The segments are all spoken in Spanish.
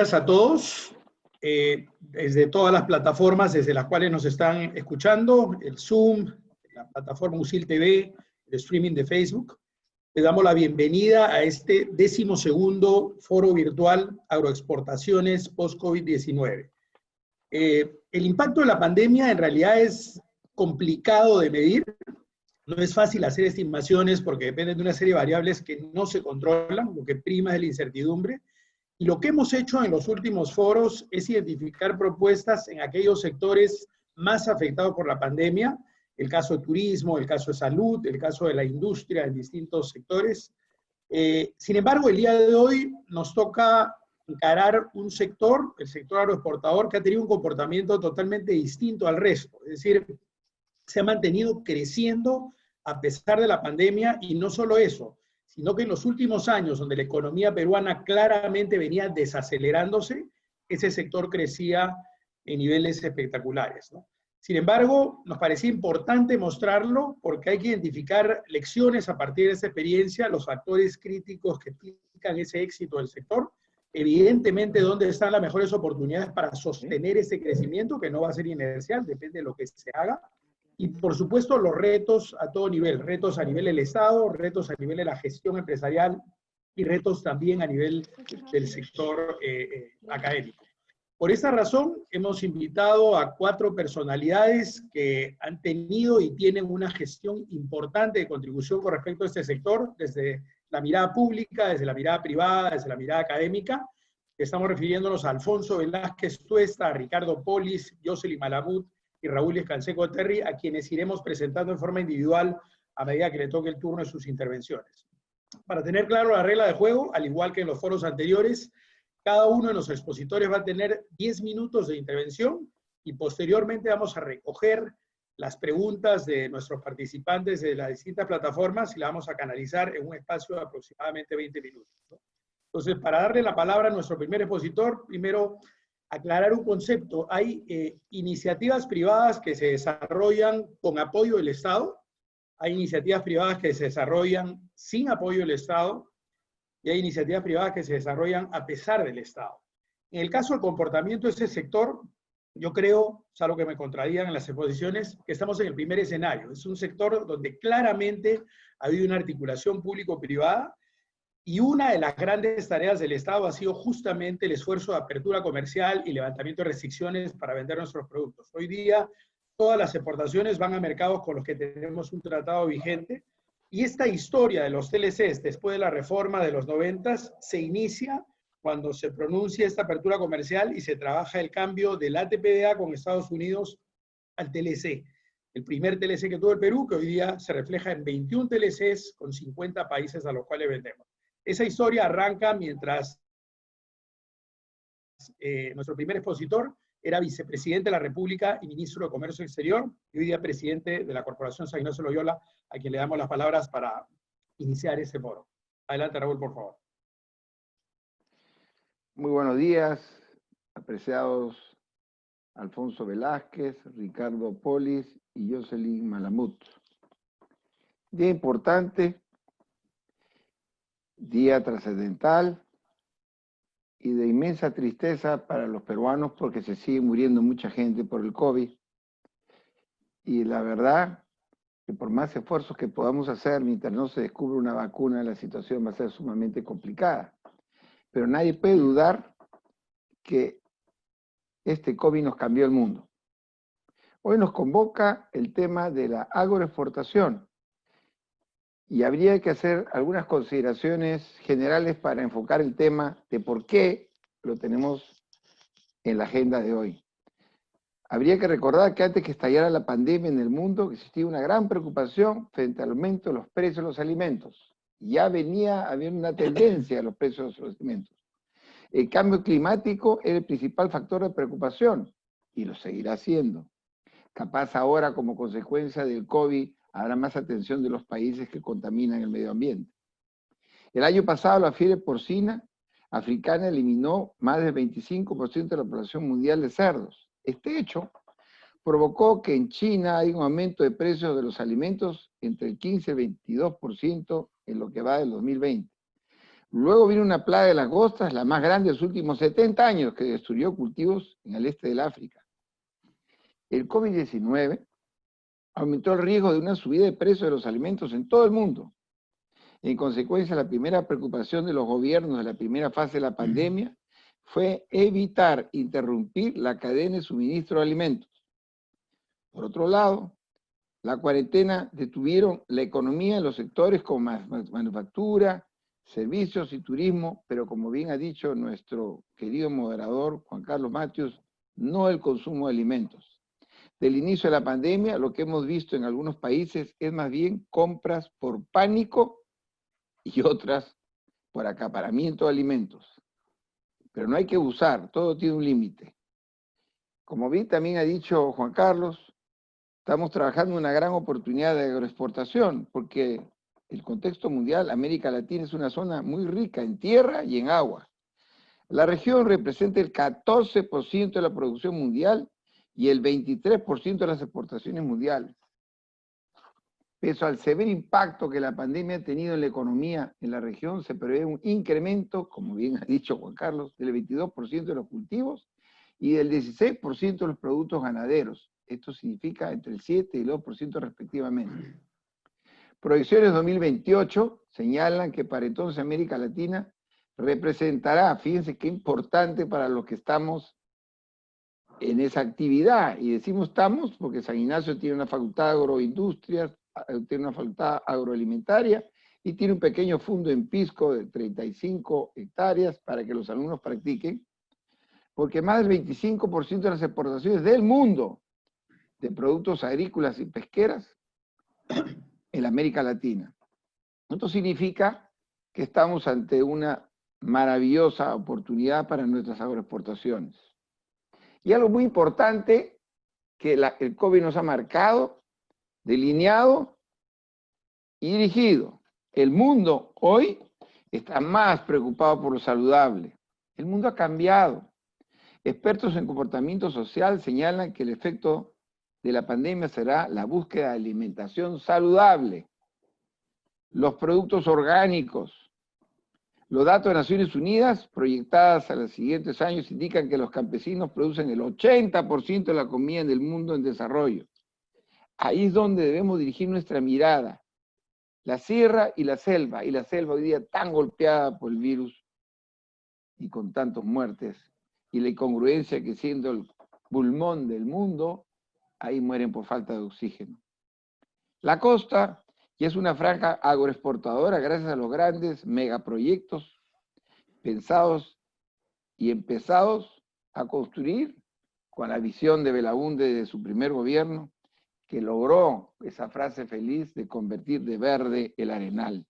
días a todos, desde todas las plataformas desde las cuales nos están escuchando, el Zoom, la plataforma USIL TV, el streaming de Facebook. Les damos la bienvenida a este 12º Foro Virtual Agroexportaciones Post-COVID-19. El impacto de la pandemia en realidad es complicado de medir. No es fácil hacer estimaciones porque dependen de una serie de variables que no se controlan, lo que prima es la incertidumbre. Y lo que hemos hecho en los últimos foros es identificar propuestas en aquellos sectores más afectados por la pandemia, el caso de turismo, el caso de salud, el caso de la industria en distintos sectores. Sin embargo, el día de hoy nos toca encarar un sector, el sector agroexportador, que ha tenido un comportamiento totalmente distinto al resto. Es decir, se ha mantenido creciendo a pesar de la pandemia, y no solo eso, sino que en los últimos años, donde la economía peruana claramente venía desacelerándose, ese sector crecía en niveles espectaculares, ¿no? Sin embargo, nos parecía importante mostrarlo porque hay que identificar lecciones a partir de esa experiencia, los factores críticos que explican ese éxito del sector, evidentemente dónde están las mejores oportunidades para sostener ese crecimiento, que no va a ser inercial, depende de lo que se haga, y por supuesto los retos a todo nivel, retos a nivel del Estado, retos a nivel de la gestión empresarial y retos también a nivel del sector académico. Por esta razón hemos invitado a 4 personalidades que han tenido y tienen una gestión importante de contribución con respecto a este sector, desde la mirada pública, desde la mirada privada, desde la mirada académica. Estamos refiriéndonos a Alfonso Velázquez Tuesta, a Ricardo Polis, Jocelyn Malamud y Raúl Escanseco Terry, a quienes iremos presentando en forma individual a medida que le toque el turno de sus intervenciones. Para tener claro la regla de juego, al igual que en los foros anteriores, cada uno de los expositores va a tener 10 minutos de intervención y posteriormente vamos a recoger las preguntas de nuestros participantes de las distintas plataformas y las vamos a canalizar en un espacio de aproximadamente 20 minutos, ¿no? Entonces, para darle la palabra a nuestro primer expositor, primero aclarar un concepto. Hay iniciativas privadas que se desarrollan con apoyo del Estado, hay iniciativas privadas que se desarrollan sin apoyo del Estado, y hay iniciativas privadas que se desarrollan a pesar del Estado. En el caso del comportamiento de ese sector, yo creo, salvo que me contradigan en las exposiciones, que estamos en el primer escenario. Es un sector donde claramente ha habido una articulación público-privada, y una de las grandes tareas del Estado ha sido justamente el esfuerzo de apertura comercial y levantamiento de restricciones para vender nuestros productos. Hoy día, todas las exportaciones van a mercados con los que tenemos un tratado vigente, y esta historia de los TLCs después de la reforma de los 90 se inicia cuando se pronuncia esta apertura comercial y se trabaja el cambio del ATPDA con Estados Unidos al TLC. El primer TLC que tuvo el Perú, que hoy día se refleja en 21 TLCs con 50 países a los cuales vendemos. Esa historia arranca mientras nuestro primer expositor era vicepresidente de la República y ministro de Comercio Exterior, y hoy día presidente de la Corporación San Ignacio Loyola, a quien le damos las palabras para iniciar este foro. Adelante, Raúl, por favor. Muy buenos días, apreciados Alfonso Velázquez, Ricardo Polis y Jocelyn Malamud. Día importante, día trascendental y de inmensa tristeza para los peruanos porque se sigue muriendo mucha gente por el COVID. Y la verdad que por más esfuerzos que podamos hacer mientras no se descubre una vacuna, la situación va a ser sumamente complicada. Pero nadie puede dudar que este COVID nos cambió el mundo. Hoy nos convoca el tema de la agroexportación. Y habría que hacer algunas consideraciones generales para enfocar el tema de por qué lo tenemos en la agenda de hoy. Habría que recordar que antes que estallara la pandemia en el mundo existía una gran preocupación frente al aumento de los precios de los alimentos. Ya venía habiendo una tendencia a los precios de los alimentos. El cambio climático era el principal factor de preocupación y lo seguirá siendo. Capaz ahora, como consecuencia del COVID, habrá más atención de los países que contaminan el medio ambiente. El año pasado la fiebre porcina africana eliminó más del 25% de la población mundial de cerdos. Este hecho provocó que en China haya un aumento de precios de los alimentos entre el 15 y el 22% en lo que va del 2020. Luego vino una plaga de langostas, la más grande de los últimos 70 años, que destruyó cultivos en el este del África. El COVID-19 aumentó el riesgo de una subida de precios de los alimentos en todo el mundo. En consecuencia, la primera preocupación de los gobiernos de la primera fase de la pandemia fue evitar interrumpir la cadena de suministro de alimentos. Por otro lado, la cuarentena detuvieron la economía en los sectores como manufactura, servicios y turismo, pero como bien ha dicho nuestro querido moderador Juan Carlos Matius, no el consumo de alimentos. Del inicio de la pandemia, lo que hemos visto en algunos países es más bien compras por pánico y otras por acaparamiento de alimentos. Pero no hay que abusar, todo tiene un límite. Como bien también ha dicho Juan Carlos, estamos trabajando en una gran oportunidad de agroexportación, porque el contexto mundial, América Latina es una zona muy rica en tierra y en agua. La región representa el 14% de la producción mundial y el 23% de las exportaciones mundiales. Pese al severo impacto que la pandemia ha tenido en la economía en la región, se prevé un incremento, como bien ha dicho Juan Carlos, del 22% de los cultivos y del 16% de los productos ganaderos. Esto significa entre el 7 y el 2% respectivamente. Proyecciones 2028 señalan que para entonces América Latina representará, fíjense qué importante para los que estamos en esa actividad, y decimos estamos porque San Ignacio tiene una facultad de agroindustrias, tiene una facultad agroalimentaria y tiene un pequeño fondo en Pisco de 35 hectáreas para que los alumnos practiquen, porque más del 25% de las exportaciones del mundo de productos agrícolas y pesqueras en América Latina. Esto significa que estamos ante una maravillosa oportunidad para nuestras agroexportaciones. Y algo muy importante que el COVID nos ha marcado, delineado y dirigido. El mundo hoy está más preocupado por lo saludable. El mundo ha cambiado. Expertos en comportamiento social señalan que el efecto de la pandemia será la búsqueda de alimentación saludable, los productos orgánicos. Los datos de Naciones Unidas, proyectadas a los siguientes años, indican que los campesinos producen el 80% de la comida en el mundo en desarrollo. Ahí es donde debemos dirigir nuestra mirada. La sierra y la selva hoy día tan golpeada por el virus y con tantas muertes, y la incongruencia que siendo el pulmón del mundo, ahí mueren por falta de oxígeno. La costa ya es una franja agroexportadora gracias a los grandes megaproyectos pensados y empezados a construir con la visión de Belaúnde de su primer gobierno, que logró esa frase feliz de convertir de verde el arenal.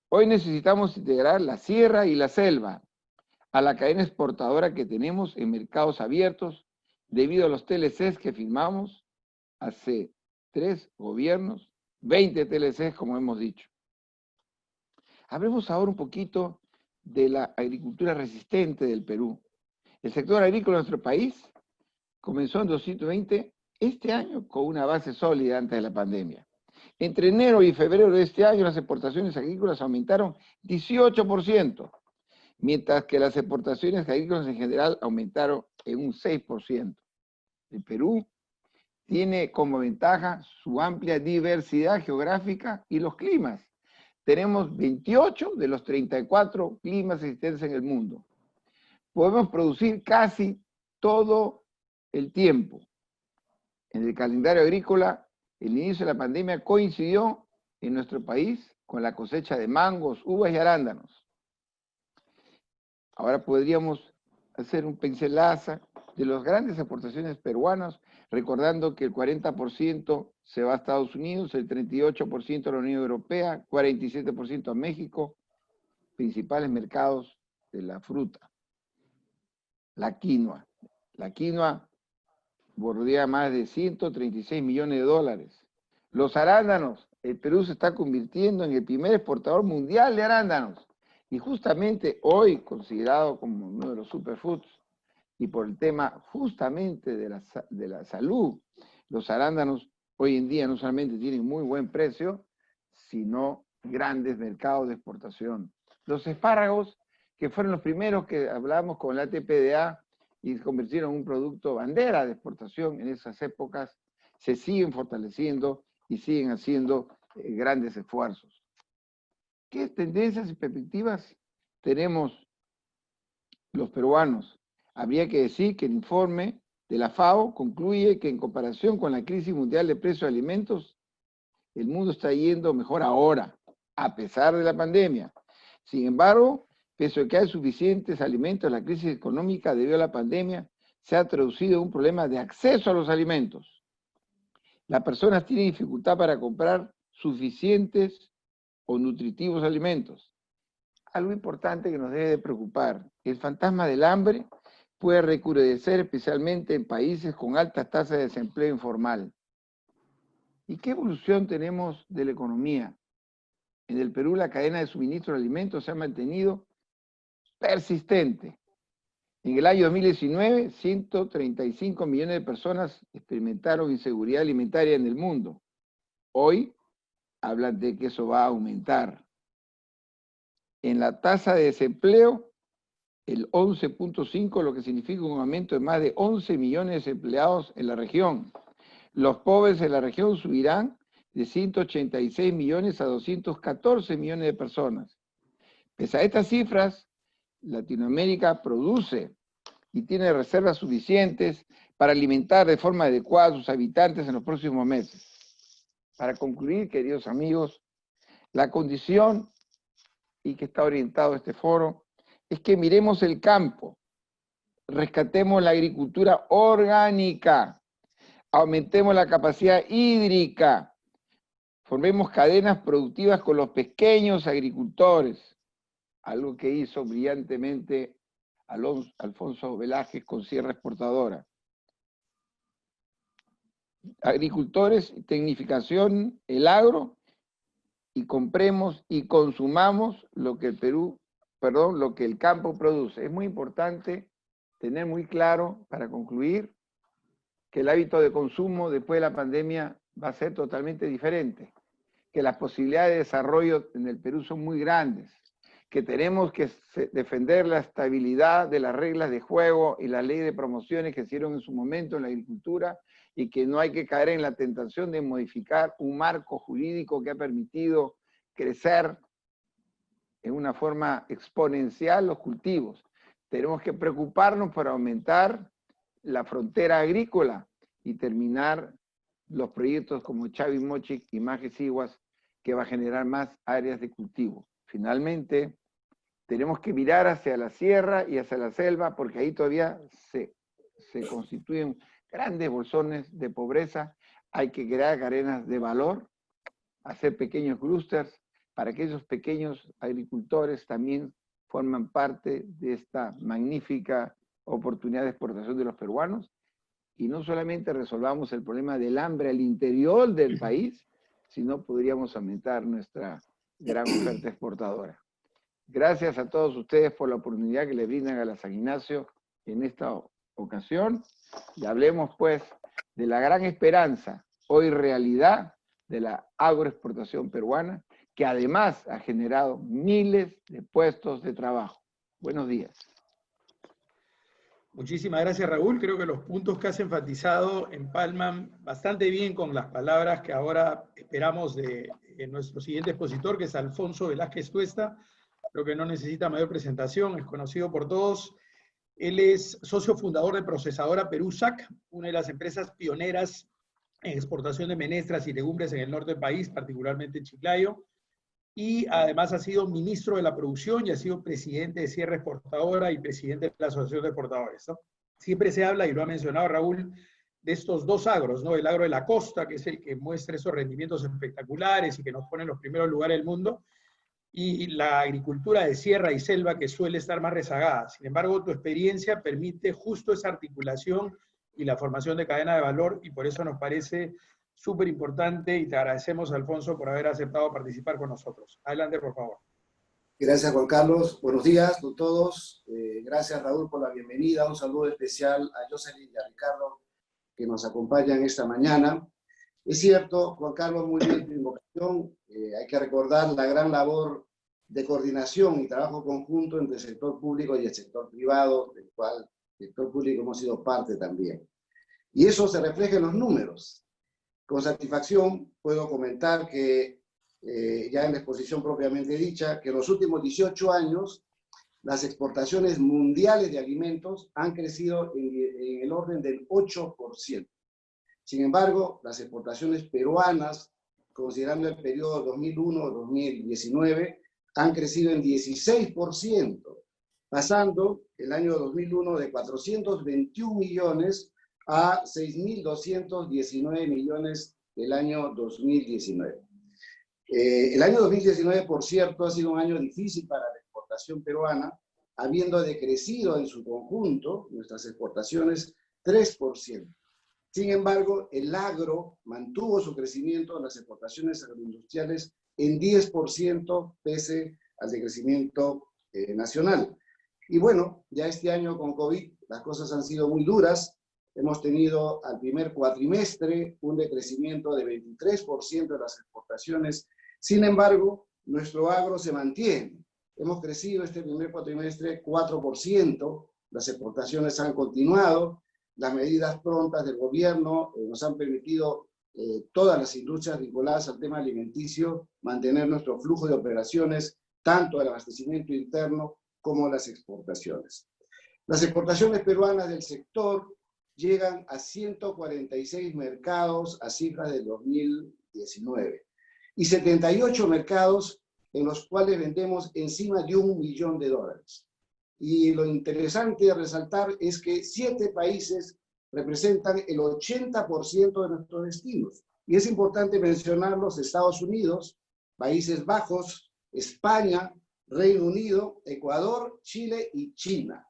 Hoy necesitamos integrar la sierra y la selva a la cadena exportadora que tenemos en mercados abiertos debido a los TLCs que firmamos hace 3 gobiernos, 20 TLCs como hemos dicho. Hablemos ahora un poquito de la agricultura resistente del Perú. El sector agrícola de nuestro país comenzó en 2020 este año con una base sólida antes de la pandemia. Entre enero y febrero de este año las exportaciones agrícolas aumentaron 18%, mientras que las exportaciones agrícolas en general aumentaron en un 6%. El Perú tiene como ventaja su amplia diversidad geográfica y los climas. Tenemos 28 de los 34 climas existentes en el mundo. Podemos producir casi todo el tiempo. En el calendario agrícola, el inicio de la pandemia coincidió en nuestro país con la cosecha de mangos, uvas y arándanos. Ahora podríamos hacer un pincelazo de las grandes exportaciones peruanas, recordando que el 40% se va a Estados Unidos, el 38% a la Unión Europea, 47% a México, principales mercados de la fruta. La quinoa. La quinoa bordea más de 136 millones de dólares. Los arándanos. El Perú se está convirtiendo en el primer exportador mundial de arándanos. Y justamente hoy, considerado como uno de los superfoods, y por el tema justamente de la salud, los arándanos hoy en día no solamente tienen muy buen precio, sino grandes mercados de exportación. Los espárragos, que fueron los primeros que hablamos con la ATPDA y se convirtieron en un producto bandera de exportación en esas épocas, se siguen fortaleciendo y siguen haciendo grandes esfuerzos. ¿Qué tendencias y perspectivas tenemos los peruanos? Habría que decir que el informe de la FAO concluye que en comparación con la crisis mundial de precios de alimentos, el mundo está yendo mejor ahora, a pesar de la pandemia. Sin embargo, pese a que hay suficientes alimentos, la crisis económica debido a la pandemia se ha traducido en un problema de acceso a los alimentos. Las personas tienen dificultad para comprar suficientes o nutritivos alimentos. Algo importante que nos debe de preocupar, el fantasma del hambre puede recrudecer especialmente en países con altas tasas de desempleo informal. ¿Y qué evolución tenemos de la economía? En el Perú la cadena de suministro de alimentos se ha mantenido persistente. En el año 2019, 135 millones de personas experimentaron inseguridad alimentaria en el mundo. Hoy hablan de que eso va a aumentar. En la tasa de desempleo, el 11.5, lo que significa un aumento de más de 11 millones de desempleados en la región. Los pobres en la región subirán de 186 millones a 214 millones de personas. Pese a estas cifras, Latinoamérica produce y tiene reservas suficientes para alimentar de forma adecuada a sus habitantes en los próximos meses. Para concluir, queridos amigos, la condición, y que está orientado este foro, es que miremos el campo, rescatemos la agricultura orgánica, aumentemos la capacidad hídrica, formemos cadenas productivas con los pequeños agricultores, algo que hizo brillantemente Alfonso Velázquez con Sierra Exportadora. Agricultores, tecnificación, el agro, y compremos y consumamos lo que lo que el campo produce. Es muy importante tener muy claro, para concluir, que el hábito de consumo después de la pandemia va a ser totalmente diferente, que las posibilidades de desarrollo en el Perú son muy grandes, que tenemos que defender la estabilidad de las reglas de juego y la ley de promociones que hicieron en su momento en la agricultura, y que no hay que caer en la tentación de modificar un marco jurídico que ha permitido crecer en una forma exponencial los cultivos. Tenemos que preocuparnos por aumentar la frontera agrícola y terminar los proyectos como Chavimochic y Majesiguas, que va a generar más áreas de cultivo. Finalmente, tenemos que mirar hacia la sierra y hacia la selva, porque ahí todavía se constituyen grandes bolsones de pobreza. Hay que crear cadenas de valor, hacer pequeños clústeres, para que esos pequeños agricultores también forman parte de esta magnífica oportunidad de exportación de los peruanos, y no solamente resolvamos el problema del hambre al interior del país, sino podríamos aumentar nuestra gran oferta exportadora. Gracias a todos ustedes por la oportunidad que le brindan a la San Ignacio en esta ocasión, y hablemos pues de la gran esperanza, hoy realidad, de la agroexportación peruana, que además ha generado miles de puestos de trabajo. Buenos días. Muchísimas gracias, Raúl. Creo que los puntos que has enfatizado empalman bastante bien con las palabras que ahora esperamos de nuestro siguiente expositor, que es Alfonso Velázquez Tuesta. Creo que no necesita mayor presentación, es conocido por todos. Él es socio fundador de Procesadora Perú SAC, una de las empresas pioneras en exportación de menestras y legumbres en el norte del país, particularmente en Chiclayo. Y además ha sido ministro de la producción y ha sido presidente de Sierra Exportadora y presidente de la Asociación de Exportadores, ¿no? Siempre se habla, y lo ha mencionado Raúl, de estos dos agros, ¿no? El agro de la costa, que es el que muestra esos rendimientos espectaculares y que nos pone en los primeros lugares del mundo, y la agricultura de sierra y selva, que suele estar más rezagada. Sin embargo, tu experiencia permite justo esa articulación y la formación de cadena de valor, y por eso nos parece súper importante, y te agradecemos, Alfonso, por haber aceptado participar con nosotros. Adelante, por favor. Gracias, Juan Carlos. Buenos días a todos. Gracias, Raúl, por la bienvenida. Un saludo especial a Jocelyn y a Ricardo, que nos acompañan esta mañana. Es cierto, Juan Carlos, muy bien tu invocación. Hay que recordar la gran labor de coordinación y trabajo conjunto entre el sector público y el sector privado, del cual el sector público hemos sido parte también. Y eso se refleja en los números. Con satisfacción puedo comentar que, ya en la exposición propiamente dicha, que en los últimos 18 años las exportaciones mundiales de alimentos han crecido en el orden del 8%. Sin embargo, las exportaciones peruanas, considerando el periodo 2001-2019, han crecido en 16%, pasando el año 2001 de 421 millones a 6.219 millones del año 2019. El año 2019, por cierto, ha sido un año difícil para la exportación peruana, habiendo decrecido en su conjunto nuestras exportaciones 3%. Sin embargo, el agro mantuvo su crecimiento en las exportaciones agroindustriales en 10% pese al decrecimiento nacional. Y bueno, ya este año con COVID las cosas han sido muy duras. Hemos tenido al primer cuatrimestre un decrecimiento de 23% de las exportaciones. Sin embargo, nuestro agro se mantiene. Hemos crecido este primer cuatrimestre 4%, las exportaciones han continuado, las medidas prontas del gobierno nos han permitido, todas las industrias vinculadas al tema alimenticio, mantener nuestro flujo de operaciones, tanto el abastecimiento interno como las exportaciones. Las exportaciones peruanas del sector llegan a 146 mercados a cifras del 2019 y 78 mercados en los cuales vendemos encima de $1 millón. Y lo interesante de resaltar es que 7 países representan el 80% de nuestros destinos. Y es importante mencionarlos: Estados Unidos, Países Bajos, España, Reino Unido, Ecuador, Chile y China.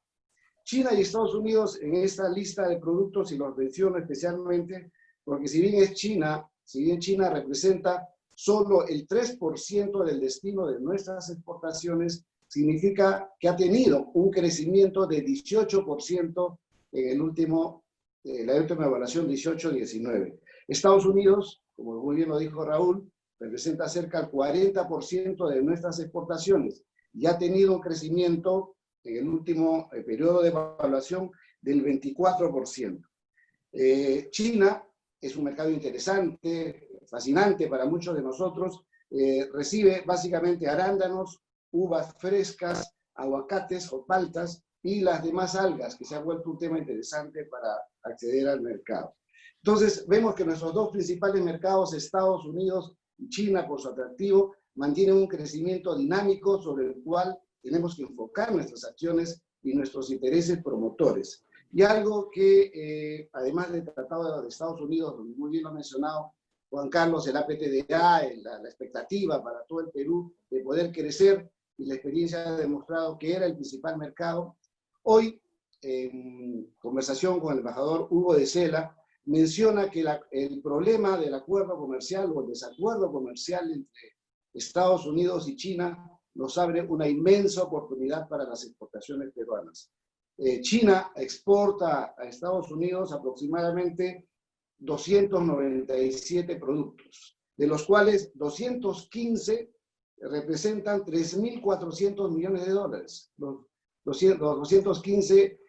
China y Estados Unidos en esta lista de productos, y los menciono especialmente porque si bien China representa solo el 3% del destino de nuestras exportaciones, significa que ha tenido un crecimiento de 18% en la última evaluación 18-19. Estados Unidos, como muy bien lo dijo Raúl, representa cerca del 40% de nuestras exportaciones y ha tenido un crecimiento en el último periodo de evaluación del 24%. China es un mercado interesante, fascinante para muchos de nosotros. Recibe básicamente arándanos, uvas frescas, aguacates o paltas y las demás algas, que se ha vuelto un tema interesante para acceder al mercado. Entonces, vemos que nuestros dos principales mercados, Estados Unidos y China, por su atractivo, mantienen un crecimiento dinámico sobre el cual tenemos que enfocar nuestras acciones y nuestros intereses promotores. Y algo que, además del Tratado de Estados Unidos, donde muy bien lo ha mencionado Juan Carlos, el APTDA, la expectativa para todo el Perú de poder crecer, y la experiencia ha demostrado que era el principal mercado. Hoy, en conversación con el embajador Hugo de Sela, menciona que el problema del acuerdo comercial o el desacuerdo comercial entre Estados Unidos y China nos abre una inmensa oportunidad para las exportaciones peruanas. China exporta a Estados Unidos aproximadamente 297 productos, de los cuales 215 representan 3.400 millones de dólares. Los 215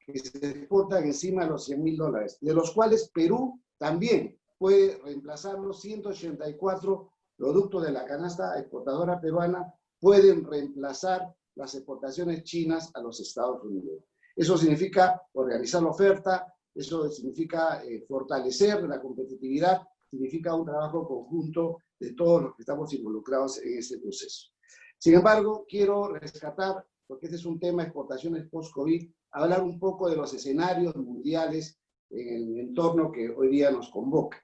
que se exportan encima de los $100.000, de los cuales Perú también puede reemplazar los 184 productos de la canasta exportadora peruana, pueden reemplazar las exportaciones chinas a los Estados Unidos. Eso significa organizar la oferta, eso significa fortalecer la competitividad, significa un trabajo conjunto de todos los que estamos involucrados en este proceso. Sin embargo, quiero rescatar, porque este es un tema de exportaciones post-COVID, hablar un poco de los escenarios mundiales en el entorno que hoy día nos convoca.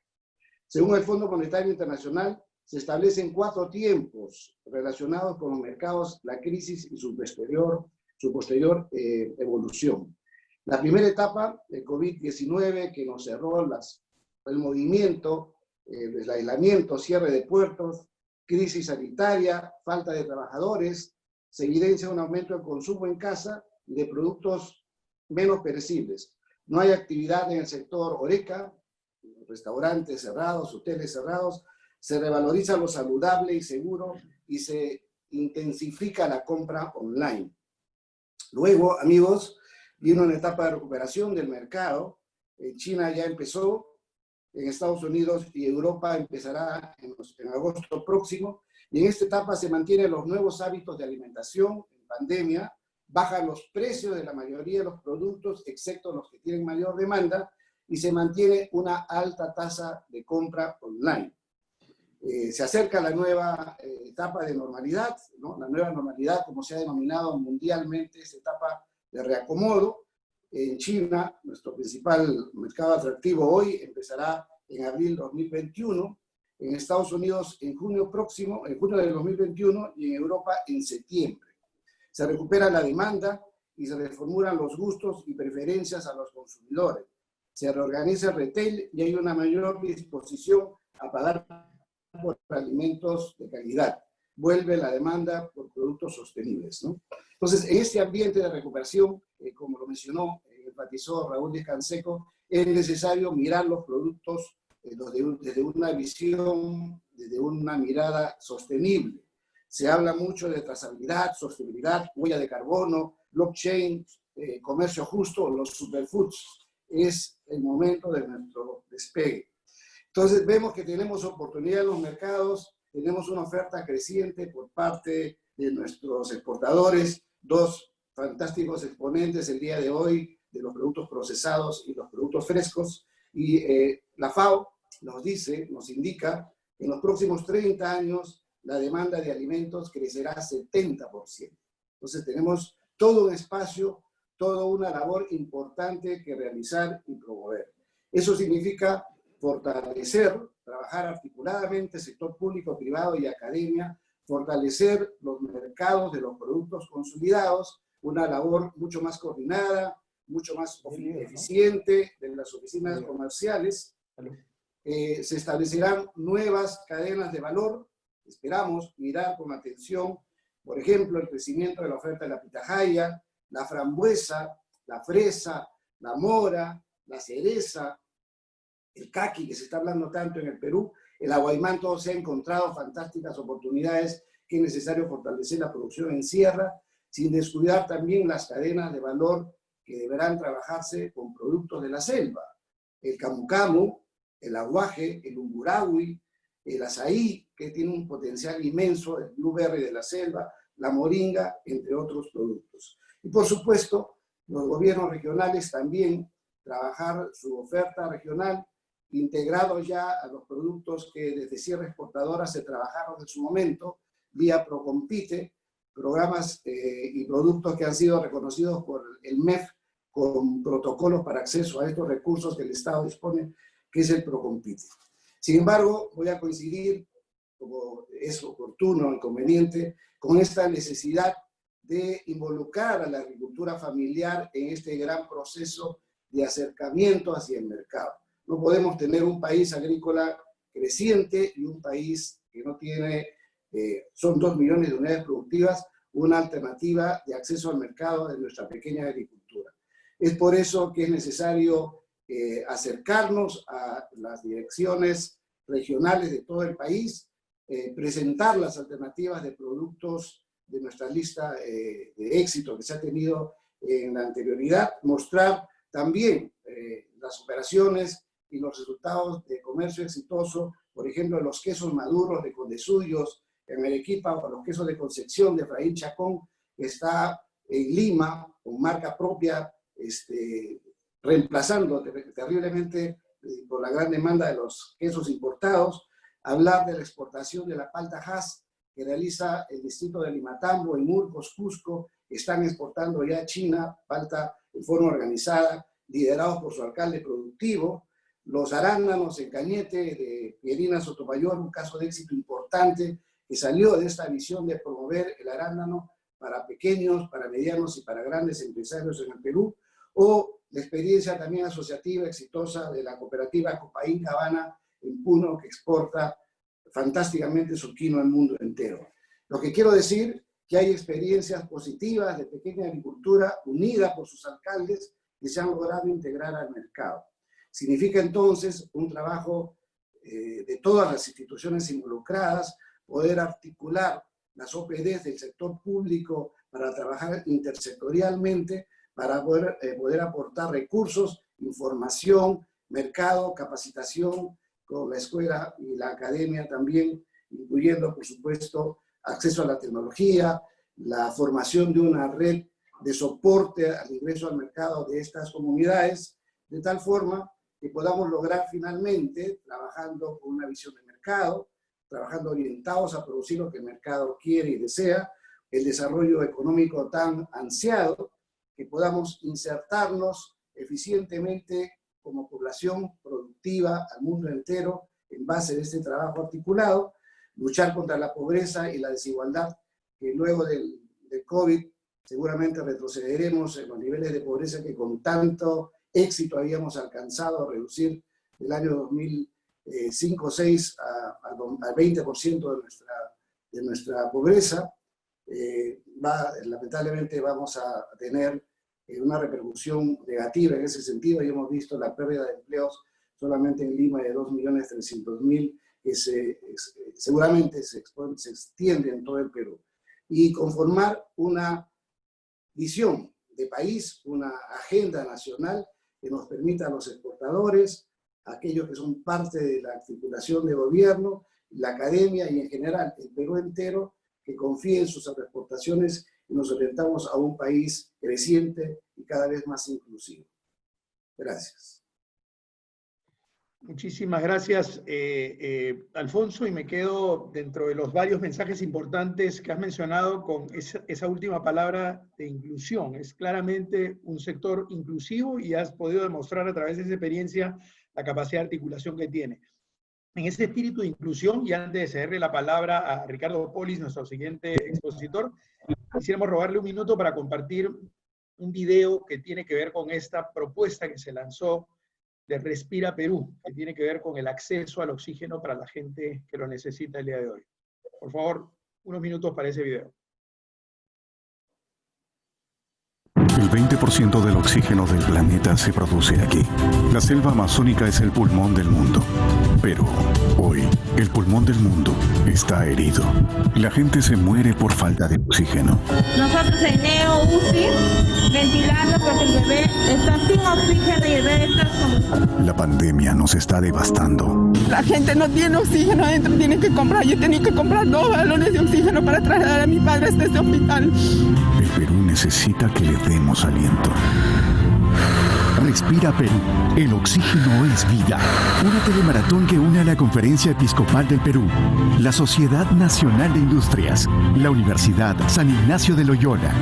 Según el Fondo Monetario Internacional, se establecen 4 tiempos relacionados con los mercados, la crisis y su posterior evolución. La primera etapa, el COVID-19, que nos cerró el movimiento, el aislamiento, cierre de puertos, crisis sanitaria, falta de trabajadores, se evidencia un aumento del consumo en casa y de productos menos perecibles. No hay actividad en el sector HoReCa, restaurantes cerrados, hoteles cerrados, se revaloriza lo saludable y seguro y se intensifica la compra online. Luego, amigos, viene una etapa de recuperación del mercado. En China ya empezó, en Estados Unidos y Europa empezará en agosto próximo. Y en esta etapa se mantienen los nuevos hábitos de alimentación en pandemia, bajan los precios de la mayoría de los productos, excepto los que tienen mayor demanda, y se mantiene una alta tasa de compra online. Se acerca la nueva etapa de normalidad, ¿no? La nueva normalidad, como se ha denominado mundialmente, es etapa de reacomodo. En China, nuestro principal mercado atractivo hoy, empezará en abril 2021, en Estados Unidos en junio próximo, en junio del 2021, y en Europa en septiembre. Se recupera la demanda y se reformulan los gustos y preferencias a los consumidores. Se reorganiza el retail y hay una mayor disposición a pagar por alimentos de calidad. Vuelve la demanda por productos sostenibles, ¿no? Entonces, en este ambiente de recuperación, como lo mencionó, enfatizó Raúl Díaz Canseco, es necesario mirar los productos desde una visión, desde una mirada sostenible. Se habla mucho de trazabilidad, sostenibilidad, huella de carbono, blockchain, comercio justo, los superfoods. Es el momento de nuestro despegue. Entonces vemos que tenemos oportunidad en los mercados, tenemos una oferta creciente por parte de nuestros exportadores, dos fantásticos exponentes el día de hoy de los productos procesados y los productos frescos, y la FAO nos dice, nos indica que en los próximos 30 años la demanda de alimentos crecerá 70%. Entonces tenemos todo un espacio, toda una labor importante que realizar y promover. Eso significa fortalecer, trabajar articuladamente sector público, privado y academia, fortalecer los mercados de los productos consolidados, una labor mucho más coordinada, mucho más eficiente de las oficinas comerciales. Se establecerán nuevas cadenas de valor. Esperamos mirar con atención, por ejemplo, el crecimiento de la oferta de la pitahaya, la frambuesa, la fresa, la mora, la cereza, el caqui, que se está hablando tanto en el Perú, el aguaymán. Todo se ha encontrado fantásticas oportunidades que es necesario fortalecer la producción en sierra, sin descuidar también las cadenas de valor que deberán trabajarse con productos de la selva. El camu camu, el aguaje, el ungurahui, el azaí, que tiene un potencial inmenso, el blueberry de la selva, la moringa, entre otros productos. Y por supuesto, los gobiernos regionales también trabajar su oferta regional, integrados ya a los productos que desde Sierra Exportadora se trabajaron en su momento, vía Procompite, programas y productos que han sido reconocidos por el MEF con protocolos para acceso a estos recursos que el Estado dispone, que es el Procompite. Sin embargo, voy a coincidir, como es oportuno y conveniente, con esta necesidad de involucrar a la agricultura familiar en este gran proceso de acercamiento hacia el mercado. No podemos tener un país agrícola creciente y un país que no tiene, son 2 millones de unidades productivas, una alternativa de acceso al mercado de nuestra pequeña agricultura. Es por eso que es necesario acercarnos a las direcciones regionales de todo el país, presentar las alternativas de productos de nuestra lista de éxito que se ha tenido en la anterioridad, mostrar también las operaciones y los resultados de comercio exitoso, por ejemplo, los quesos maduros de Condesuyos en Arequipa, o los quesos de Concepción de Efraín Chacón, que está en Lima, con marca propia, reemplazando terriblemente por la gran demanda de los quesos importados. Hablar de la exportación de la palta Hass, que realiza el distrito de Limatambo, en Murcos, Cusco, están exportando ya a China, palta en forma organizada, liderados por su alcalde productivo. Los arándanos en Cañete de Pierina Sotomayor, un caso de éxito importante que salió de esta visión de promover el arándano para pequeños, para medianos y para grandes empresarios en el Perú, o la experiencia también asociativa exitosa de la cooperativa Copaín Cabana en Puno, que exporta fantásticamente su quino al mundo entero. Lo que quiero decir que hay experiencias positivas de pequeña agricultura unida por sus alcaldes que se han logrado integrar al mercado. Significa entonces un trabajo de todas las instituciones involucradas, poder articular las OPDs del sector público para trabajar intersectorialmente, para poder aportar recursos, información, mercado, capacitación, con la escuela y la academia también, incluyendo, por supuesto, acceso a la tecnología, la formación de una red de soporte al ingreso al mercado de estas comunidades, de tal forma que podamos lograr finalmente, trabajando con una visión de mercado, trabajando orientados a producir lo que el mercado quiere y desea, el desarrollo económico tan ansiado, que podamos insertarnos eficientemente como población productiva al mundo entero en base a este trabajo articulado, luchar contra la pobreza y la desigualdad, que luego del COVID seguramente retrocederemos en los niveles de pobreza que con tanto éxito habíamos alcanzado a reducir del año 2005 o 2006 al 20% de nuestra pobreza. Lamentablemente vamos a tener una repercusión negativa en ese sentido, y hemos visto la pérdida de empleos solamente en Lima de 2.300.000, que seguramente se extiende en todo el Perú. Y conformar una visión de país, una agenda nacional que nos permita a los exportadores, a aquellos que son parte de la articulación de gobierno, la academia y en general el Perú entero, que confíen en sus exportaciones y nos orientamos a un país creciente y cada vez más inclusivo. Gracias. Muchísimas gracias, Alfonso, y me quedo dentro de los varios mensajes importantes que has mencionado con esa última palabra de inclusión. Es claramente un sector inclusivo y has podido demostrar a través de esa experiencia la capacidad de articulación que tiene. En ese espíritu de inclusión, y antes de cederle la palabra a Ricardo Polis, nuestro siguiente expositor, quisiéramos robarle un minuto para compartir un video que tiene que ver con esta propuesta que se lanzó de Respira Perú, que tiene que ver con el acceso al oxígeno para la gente que lo necesita el día de hoy. Por favor, unos minutos para ese video. El 20% del oxígeno del planeta se produce aquí. La selva amazónica es el pulmón del mundo. Pero hoy, el pulmón del mundo está herido. La gente se muere por falta de oxígeno. Nosotros en Neo UCI, ventilando porque el bebé está sin oxígeno y el bebé está con... La pandemia nos está devastando. La gente no tiene oxígeno adentro, tiene que comprar. Yo tenía que comprar 2 balones de oxígeno para trasladar a mi padre hasta este hospital. El Perú necesita que le demos aliento. Respira Perú. El oxígeno es vida. Una telemaratón que une a la Conferencia Episcopal del Perú, la Sociedad Nacional de Industrias, la Universidad San Ignacio de Loyola,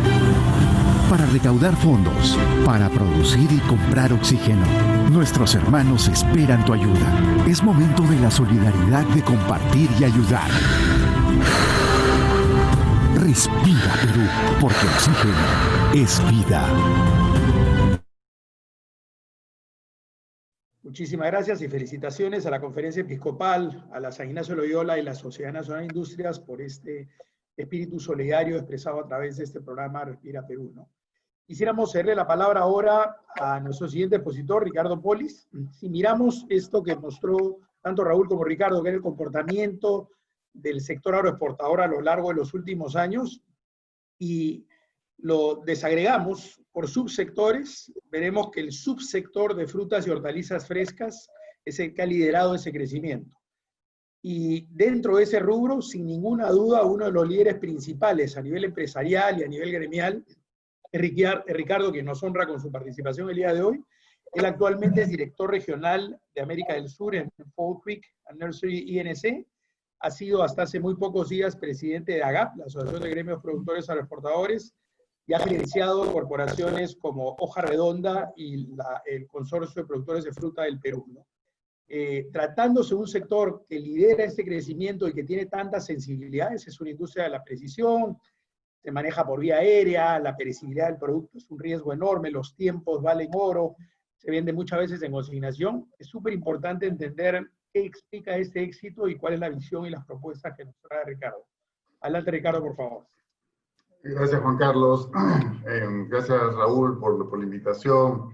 para recaudar fondos, para producir y comprar oxígeno. Nuestros hermanos esperan tu ayuda. Es momento de la solidaridad, de compartir y ayudar. Respira Perú, porque oxígeno es vida. Muchísimas gracias y felicitaciones a la Conferencia Episcopal, a la San Ignacio de Loyola y la Sociedad Nacional de Industrias por este espíritu solidario expresado a través de este programa Respira Perú, ¿no? Quisiéramos cederle la palabra ahora a nuestro siguiente expositor, Ricardo Polis. Si miramos esto que mostró tanto Raúl como Ricardo, que era el comportamiento del sector agroexportador a lo largo de los últimos años, y lo desagregamos por subsectores, veremos que el subsector de frutas y hortalizas frescas es el que ha liderado ese crecimiento. Y dentro de ese rubro, sin ninguna duda, uno de los líderes principales a nivel empresarial y a nivel gremial es Ricardo, que nos honra con su participación el día de hoy. Él actualmente es director regional de América del Sur en Fall Creek Nursery INC. Ha sido hasta hace muy pocos días presidente de AGAP, la Asociación de Gremios Productores Agroexportadores, y ha gerenciado corporaciones como Hoja Redonda y el Consorcio de Productores de Fruta del Perú, ¿no? Tratándose de un sector que lidera este crecimiento y que tiene tantas sensibilidades, es una industria de la precisión, se maneja por vía aérea, la perecibilidad del producto es un riesgo enorme, los tiempos valen oro, se vende muchas veces en consignación. Es súper importante entender qué explica este éxito y cuál es la visión y las propuestas que nos trae Ricardo. Adelante, Ricardo, por favor. Gracias, Juan Carlos. Gracias, Raúl, por la invitación.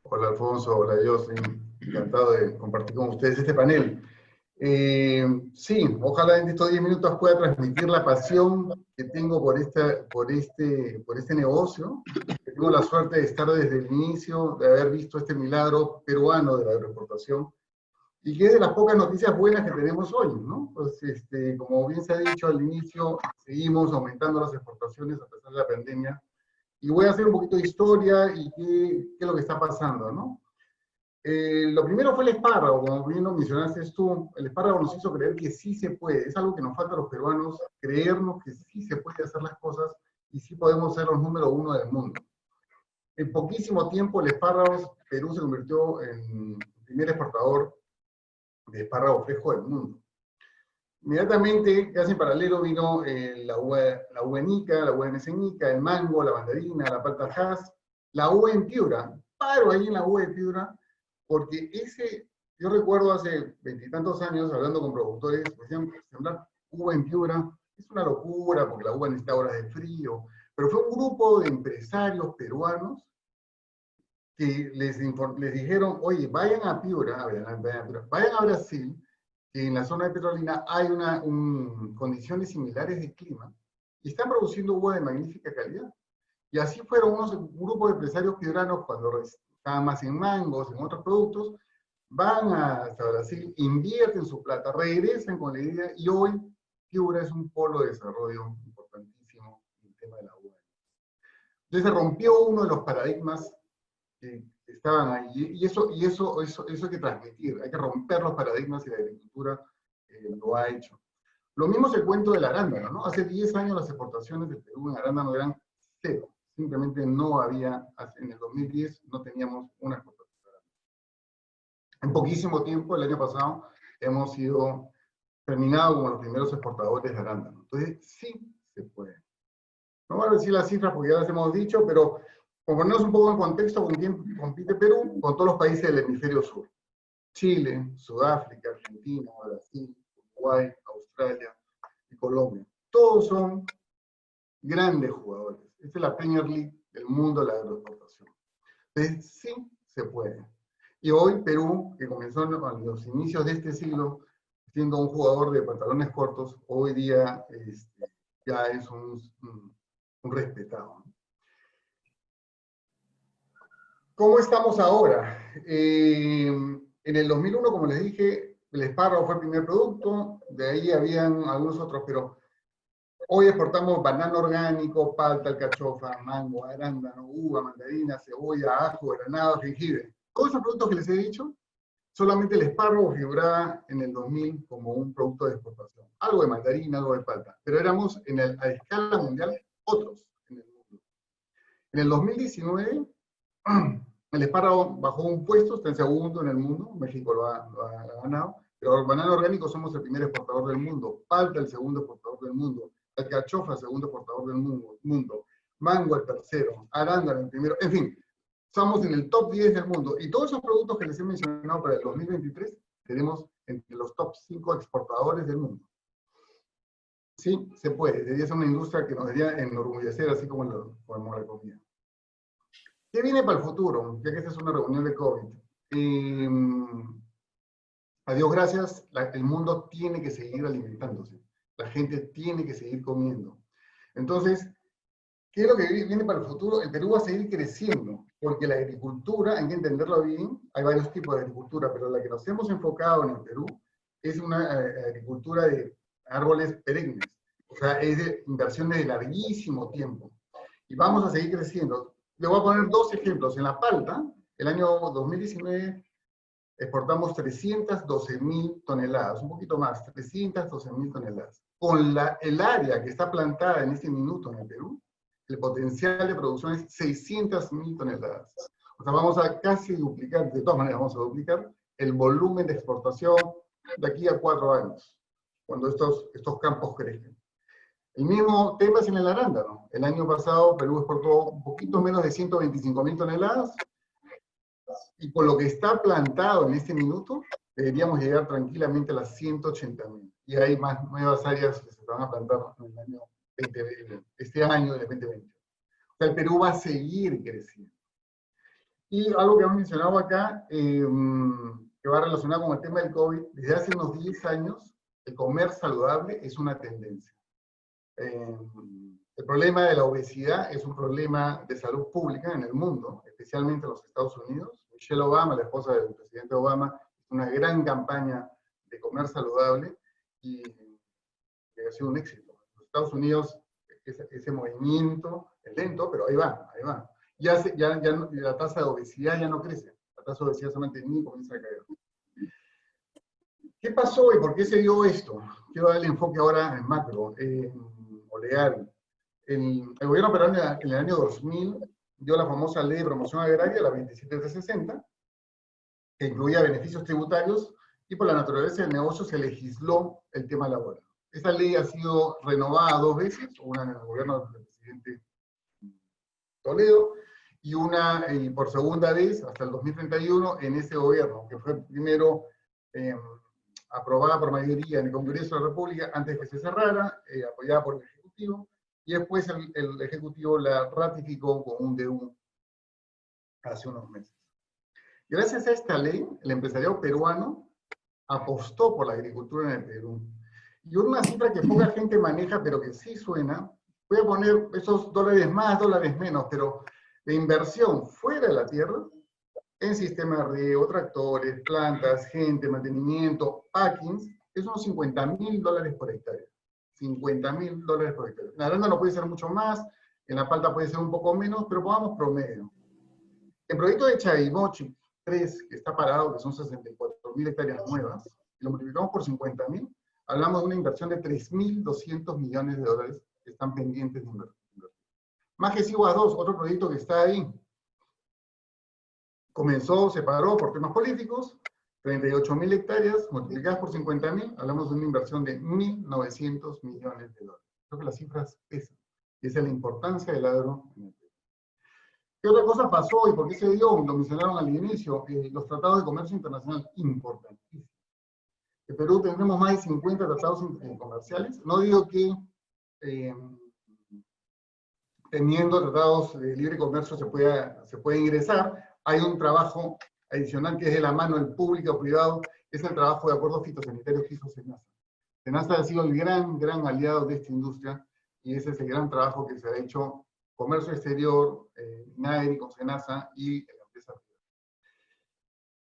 Hola, Alfonso. Hola, Jocelyn. Encantado de compartir con ustedes este panel. Sí, ojalá en estos 10 minutos pueda transmitir la pasión que tengo por este negocio. Tengo la suerte de estar desde el inicio, de haber visto este milagro peruano de la agroexportación, y que es de las pocas noticias buenas que tenemos hoy, ¿no? Pues, como bien se ha dicho al inicio, seguimos aumentando las exportaciones a pesar de la pandemia, y voy a hacer un poquito de historia y qué es lo que está pasando, ¿no? Lo primero fue el espárrago, como bien lo mencionaste tú. El espárrago nos hizo creer que sí se puede. Es algo que nos falta a los peruanos, creernos que sí se puede hacer las cosas y sí podemos ser los número 1 del mundo. En poquísimo tiempo, el espárrago, Perú se convirtió en el primer exportador de espárrago fresco del mundo. Inmediatamente, casi en paralelo, vino la uva nica, la uva mesenica, el mango, la mandarina, la palta Hass, la uva en Piura. Paro ahí en la uva de Piura, porque yo recuerdo hace 20 y tantos años, hablando con productores, me decían, sembrar uva en Piura es una locura, porque la uva necesita horas de frío, pero fue un grupo de empresarios peruanos que les dijeron, oye, vayan a Piura, vayan a Brasil, que en la zona de Petrolina hay condiciones similares de clima, y están produciendo uva de magnífica calidad. Y así fueron un grupo de empresarios piuranos, cuando estaban más en mangos, en otros productos, van hasta Brasil, invierten su plata, regresan con la idea, y hoy Piura es un polo de desarrollo importantísimo en el tema de la uva. Entonces se rompió uno de los paradigmas que estaban ahí, y eso hay que transmitir, hay que romper los paradigmas, y la agricultura lo ha hecho. Lo mismo es el cuento del arándano, ¿no? Hace 10 años las exportaciones de Perú en arándano eran cero. Simplemente no había, en el 2010 no teníamos una exportación de arándano. En poquísimo tiempo, el año pasado, hemos sido terminados como los primeros exportadores de arándano. Entonces, sí se puede. No voy a decir las cifras porque ya las hemos dicho, pero por ponernos un poco en contexto, ¿con quién compite Perú? Con todos los países del hemisferio sur. Chile, Sudáfrica, Argentina, Brasil, Uruguay, Australia y Colombia. Todos son grandes jugadores. Esta es la Premier League del mundo de la agroexportación. Entonces, sí se puede. Y hoy Perú, que comenzó a los inicios de este siglo siendo un jugador de pantalones cortos, hoy día ya es un respetado. ¿Cómo estamos ahora? En el 2001, como les dije, el espárrago fue el primer producto, de ahí habían algunos otros, pero hoy exportamos banano orgánico, palta, alcachofa, mango, arándano, uva, mandarina, cebolla, ajo, granado, jengibre. Todos esos productos que les he dicho, solamente el espárrago figuraba en el 2000 como un producto de exportación. Algo de mandarina, algo de palta, pero éramos a escala mundial otros en el mundo. En el 2019, el espárrago bajó un puesto, está en segundo en el mundo, México lo ha ganado, pero el banano orgánico somos el primer exportador del mundo, palta el segundo exportador del mundo, alcachofa el segundo exportador del mundo, mango el tercero, arándano el primero, en fin, estamos en el top 10 del mundo. Y todos esos productos que les he mencionado para el 2023, tenemos entre los top 5 exportadores del mundo. Sí, se puede. Debería ser una industria que nos debería enorgullecer, así como la comida. ¿Qué viene para el futuro? Ya que esta es una reunión de COVID. A Dios gracias, el mundo tiene que seguir alimentándose. La gente tiene que seguir comiendo. Entonces, ¿qué es lo que viene para el futuro? El Perú va a seguir creciendo, porque la agricultura, hay que entenderlo bien, hay varios tipos de agricultura, pero la que nos hemos enfocado en el Perú es una agricultura de árboles perennes, o sea, es de inversiones de larguísimo tiempo. Y vamos a seguir creciendo. Le voy a poner dos ejemplos. En la palta, el año 2019, exportamos 312.000 toneladas, un poquito más, 312.000 toneladas. Con el área que está plantada en este minuto en el Perú, el potencial de producción es 600.000 toneladas. O sea, vamos a casi duplicar, de todas maneras vamos a duplicar, el volumen de exportación de aquí a 4 años, cuando estos campos crezcan. El mismo tema es en el arándano. El año pasado Perú exportó un poquito menos de 125.000 toneladas, y con lo que está plantado en este minuto, deberíamos llegar tranquilamente a las 180.000. Y hay más nuevas áreas que se van a plantar en el año 2020, este año del 2020. O sea, el Perú va a seguir creciendo. Y algo que hemos mencionado acá, el que va relacionado con el tema del COVID, desde hace unos 10 años, el comer saludable es una tendencia. El problema de la obesidad es un problema de salud pública en el mundo, especialmente en los Estados Unidos. Michelle Obama, la esposa del presidente Obama, hizo una gran campaña de comer saludable y ha sido un éxito. En los Estados Unidos ese movimiento es lento, pero ahí va, ahí va. Ya la tasa de obesidad ya no crece, la tasa de obesidad se ha mantenido y comienza a caer. ¿Qué pasó y por qué se dio esto? Quiero darle enfoque ahora en macro, o legal. El gobierno peruano en el año 2000 dio la famosa Ley de Promoción Agraria, la 27360, que incluía beneficios tributarios, y por la naturaleza del negocio se legisló el tema laboral. Esta ley ha sido renovada 2 veces, una en el gobierno del presidente Toledo, y por segunda vez, hasta el 2031, en ese gobierno, que fue primero aprobada por mayoría en el Congreso de la República, antes de que se cerrara, apoyada por el Ejecutivo, y después el Ejecutivo la ratificó con un DU hace unos meses. Gracias a esta ley, el empresariado peruano apostó por la agricultura en el Perú. Y una cifra que poca gente maneja, pero que sí suena, voy a poner esos dólares más, dólares menos, pero la inversión fuera de la tierra, en sistema de riego, tractores, plantas, gente, mantenimiento, packings, es unos $50.000 por hectárea. $50.000 por hectárea. En la aranda no puede ser mucho más, en la palta puede ser un poco menos, pero pongamos promedio. El proyecto de Chavimochic 3, que está parado, que son 64.000 hectáreas nuevas, y lo multiplicamos por 50.000, hablamos de una inversión de $3.200 millones que están pendientes de invertir. Más que Sigua 2, otro proyecto que está ahí, comenzó, se paró por temas políticos, 38.000 hectáreas, multiplicadas por 50.000, hablamos de una inversión de $1.900 millones. Creo que las cifras pesan. Y esa es la importancia del agro en el Perú. ¿Qué otra cosa pasó y por qué se dio? Lo mencionaron al inicio, los tratados de comercio internacional, importantísimos. En Perú tendremos más de 50 tratados comerciales. No digo que teniendo tratados de libre comercio se puede ingresar. Hay un trabajo adicional que es de la mano del público o privado, es el trabajo de acuerdos fitosanitarios que hizo SENASA. SENASA ha sido el gran aliado de esta industria y ese es el gran trabajo que se ha hecho comercio exterior, INAERI con SENASA y la empresa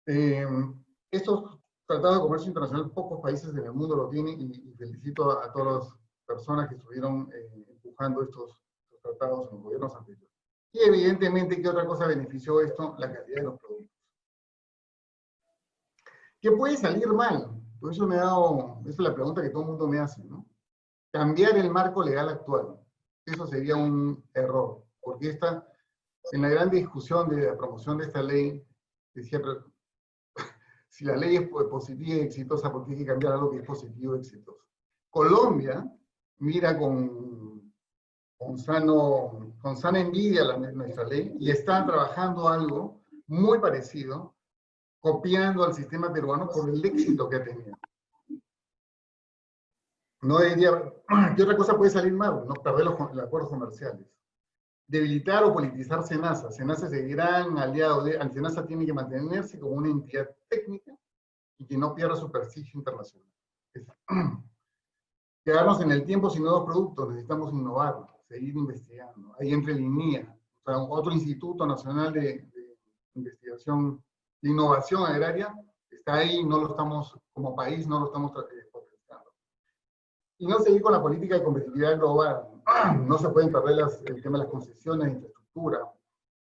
privada. Estos tratados de comercio internacional pocos países en el mundo lo tienen y felicito a todas las personas que estuvieron empujando estos tratados en los gobiernos anteriores. Y evidentemente, ¿qué otra cosa benefició esto? La calidad de los productos. ¿Qué puede salir mal? Por eso esa es la pregunta que todo el mundo me hace, ¿no? Cambiar el marco legal actual. Eso sería un error, porque en la gran discusión de la promoción de esta ley, decía, pero, si la ley es positiva y exitosa, ¿por qué hay que cambiar algo que es positivo y exitoso? Colombia mira con sana envidia nuestra ley y están trabajando algo muy parecido, copiando al sistema peruano por el éxito que ha tenido. No diría, ¿qué otra cosa puede salir mal? No perder los acuerdos comerciales. Debilitar o politizar SENASA. SENASA es el gran aliado SENASA tiene que mantenerse como una entidad técnica y que no pierda su prestigio internacional. Quedarnos en el tiempo sin nuevos productos, necesitamos innovar, seguir investigando. Ahí entra el INIA, o sea, otro Instituto Nacional de Investigación, de Innovación Agraria, está ahí, como país no lo estamos potenciando. Y no seguir con la política de competitividad global. No se pueden perder el tema de las concesiones de infraestructura,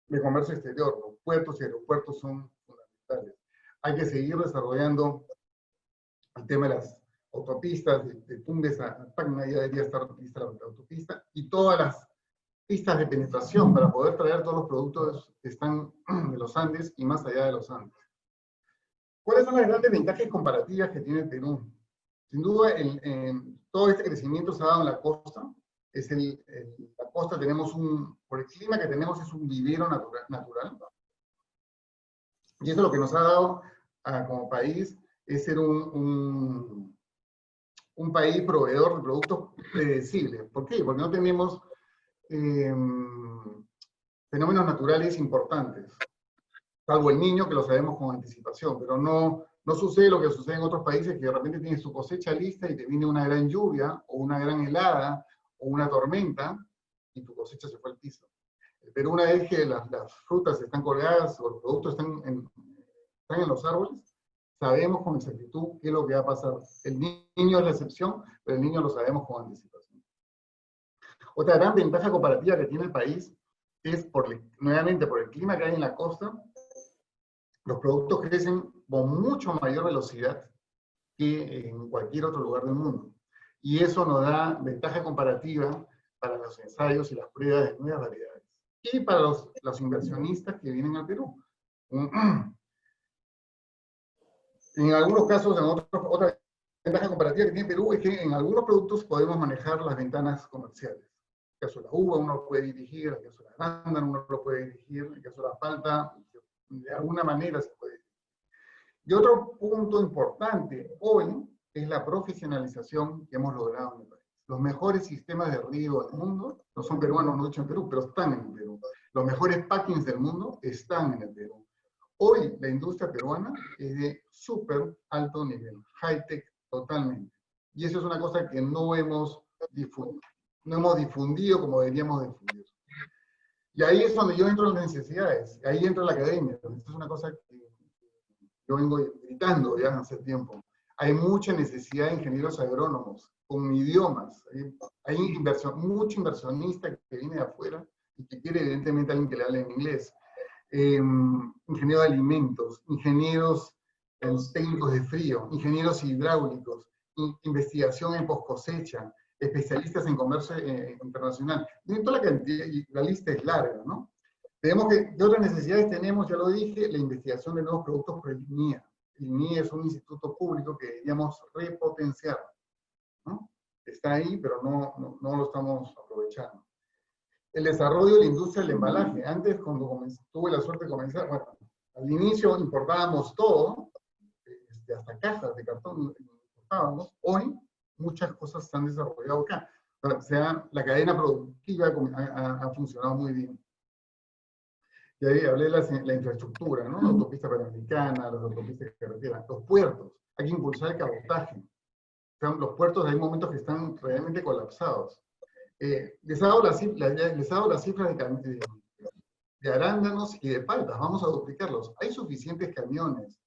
de comercio exterior. Los puertos y aeropuertos son fundamentales. Hay que seguir desarrollando el tema de las autopistas, de Tumbes a Tacna, ya debería estar lista la autopista, y todas las pistas de penetración para poder traer todos los productos que están de los Andes y más allá de los Andes. ¿Cuáles son las grandes ventajas comparativas que tiene el Perú? Sin duda, todo este crecimiento se ha dado en la costa. La costa por el clima que tenemos, es un vivero natural. Y eso lo que nos ha dado como país es ser un país proveedor de productos predecibles. ¿Por qué? Porque no tenemos fenómenos naturales importantes, salvo el Niño, que lo sabemos con anticipación, pero no No sucede lo que sucede en otros países, que de repente tienes tu cosecha lista y te viene una gran lluvia, o una gran helada, o una tormenta, y tu cosecha se fue al piso. Pero una vez que las frutas están colgadas, o los productos están en los árboles, sabemos con exactitud qué es lo que va a pasar. El niño es la excepción, pero el niño lo sabemos con anticipación. Otra gran ventaja comparativa que tiene el país es, nuevamente, por el clima que hay en la costa, los productos crecen con mucho mayor velocidad que en cualquier otro lugar del mundo. Y eso nos da ventaja comparativa para los ensayos y las pruebas de nuevas variedades. Y para los inversionistas que vienen al Perú. En algunos casos, otra ventaja comparativa que tiene Perú es que en algunos productos podemos manejar las ventanas comerciales. En el caso de la uva uno lo puede dirigir, en el caso de la arándano uno lo puede dirigir, en el caso de la palta, de alguna manera se puede. Y otro punto importante hoy es la profesionalización que hemos logrado en el país. Los mejores sistemas de riego del mundo, no son peruanos, no hechos en Perú, pero están en el Perú. Los mejores packings del mundo están en el Perú. Hoy la industria peruana es de súper alto nivel, high-tech totalmente. Y eso es una cosa que no hemos difundido como deberíamos difundir. Y ahí es donde yo entro en las necesidades, ahí entra la academia. Esto es una cosa que yo vengo gritando ya hace tiempo. Hay mucha necesidad de ingenieros agrónomos, con idiomas. Hay mucho inversionista que viene de afuera y que quiere evidentemente alguien que le hable en inglés. Ingeniero de alimentos, ingenieros técnicos de frío, ingenieros hidráulicos, investigación en post cosecha, especialistas en comercio internacional. Tienen toda la cantidad, y la lista es larga, ¿no? Tenemos ¿qué otras necesidades tenemos? Ya lo dije, la investigación de nuevos productos por el INIA. El INIA es un instituto público que deberíamos repotenciar, ¿no? Está ahí, pero no lo estamos aprovechando. El desarrollo de la industria del embalaje. Antes, cuando tuve la suerte de comenzar, bueno, al inicio importábamos todo, hasta cajas de cartón importábamos. Hoy, muchas cosas se han desarrollado acá. O sea, la cadena productiva ha funcionado muy bien. Y ahí hablé de la infraestructura, ¿no? La autopista panamericana, las autopistas carreteras, los puertos. Hay que impulsar el cabotaje. O sea, los puertos hay momentos que están realmente colapsados. Les he dado las cifras de arándanos y de paltas. Vamos a duplicarlos. ¿Hay suficientes camiones?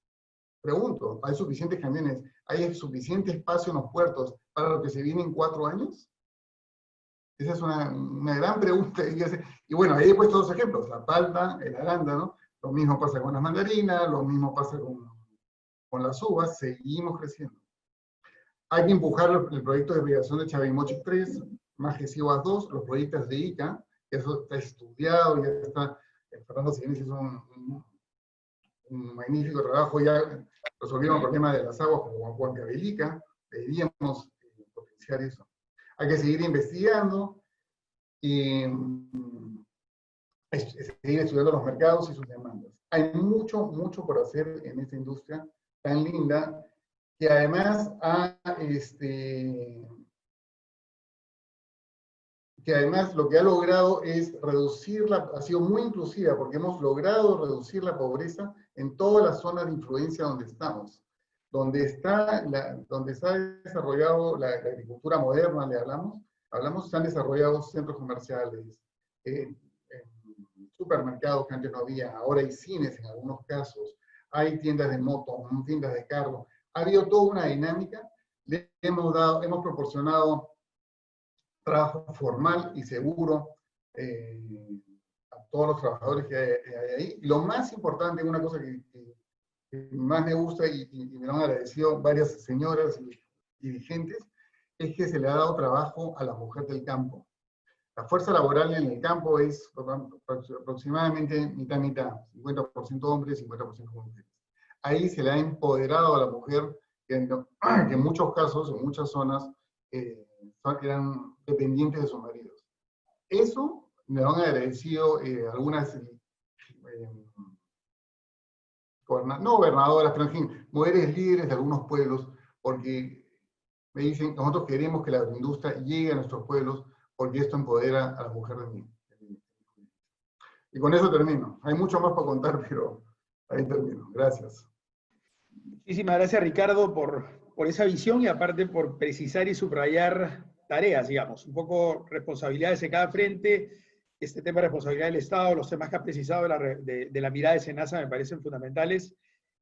Pregunto, ¿hay suficientes camiones? ¿Hay suficiente espacio en los puertos para lo que se viene en 4 años? Esa es una gran pregunta. Y bueno, ahí he puesto 2 ejemplos, la palta, el arándano. Lo mismo pasa con las mandarinas, lo mismo pasa con las uvas. Seguimos creciendo. Hay que empujar el proyecto de irrigación de Chavimochic 3, Majesivas 2, los proyectos de ICA, que eso está estudiado, ya está. Fernando Silenis hizo un magnífico trabajo, ya resolvieron el problema de las aguas como Huancavelica, deberíamos potenciar eso. Hay que seguir investigando y seguir estudiando los mercados y sus demandas. Hay mucho por hacer en esta industria tan linda, que además lo que ha logrado es ha sido muy inclusiva, porque hemos logrado reducir la pobreza en todas las zonas de influencia donde estamos. Donde se ha desarrollado la agricultura moderna, se han desarrollado centros comerciales, supermercados que antes no había, ahora hay cines en algunos casos, hay tiendas de moto, tiendas de carro. Ha habido toda una dinámica, hemos proporcionado trabajo formal y seguro a todos los trabajadores que hay ahí. Y lo más importante, una cosa que más me gusta y me lo han agradecido varias señoras y dirigentes, es que se le ha dado trabajo a la mujer del campo. La fuerza laboral en el campo es aproximadamente mitad-mitad, 50% hombres, 50% mujeres. Ahí se le ha empoderado a la mujer, que en muchos casos, en muchas zonas, eran dependientes de sus maridos. Eso me lo han agradecido algunas, no gobernadoras, pero en fin, mujeres líderes de algunos pueblos, porque me dicen, nosotros queremos que la agroindustria llegue a nuestros pueblos, porque esto empodera a la mujer de mí. Y con eso termino. Hay mucho más para contar, pero ahí termino. Gracias. Muchísimas gracias, Ricardo, por esa visión y aparte por precisar y subrayar tareas, digamos, un poco responsabilidades de cada frente. Este tema de responsabilidad del Estado, los temas que ha precisado de la mirada de SENASA me parecen fundamentales,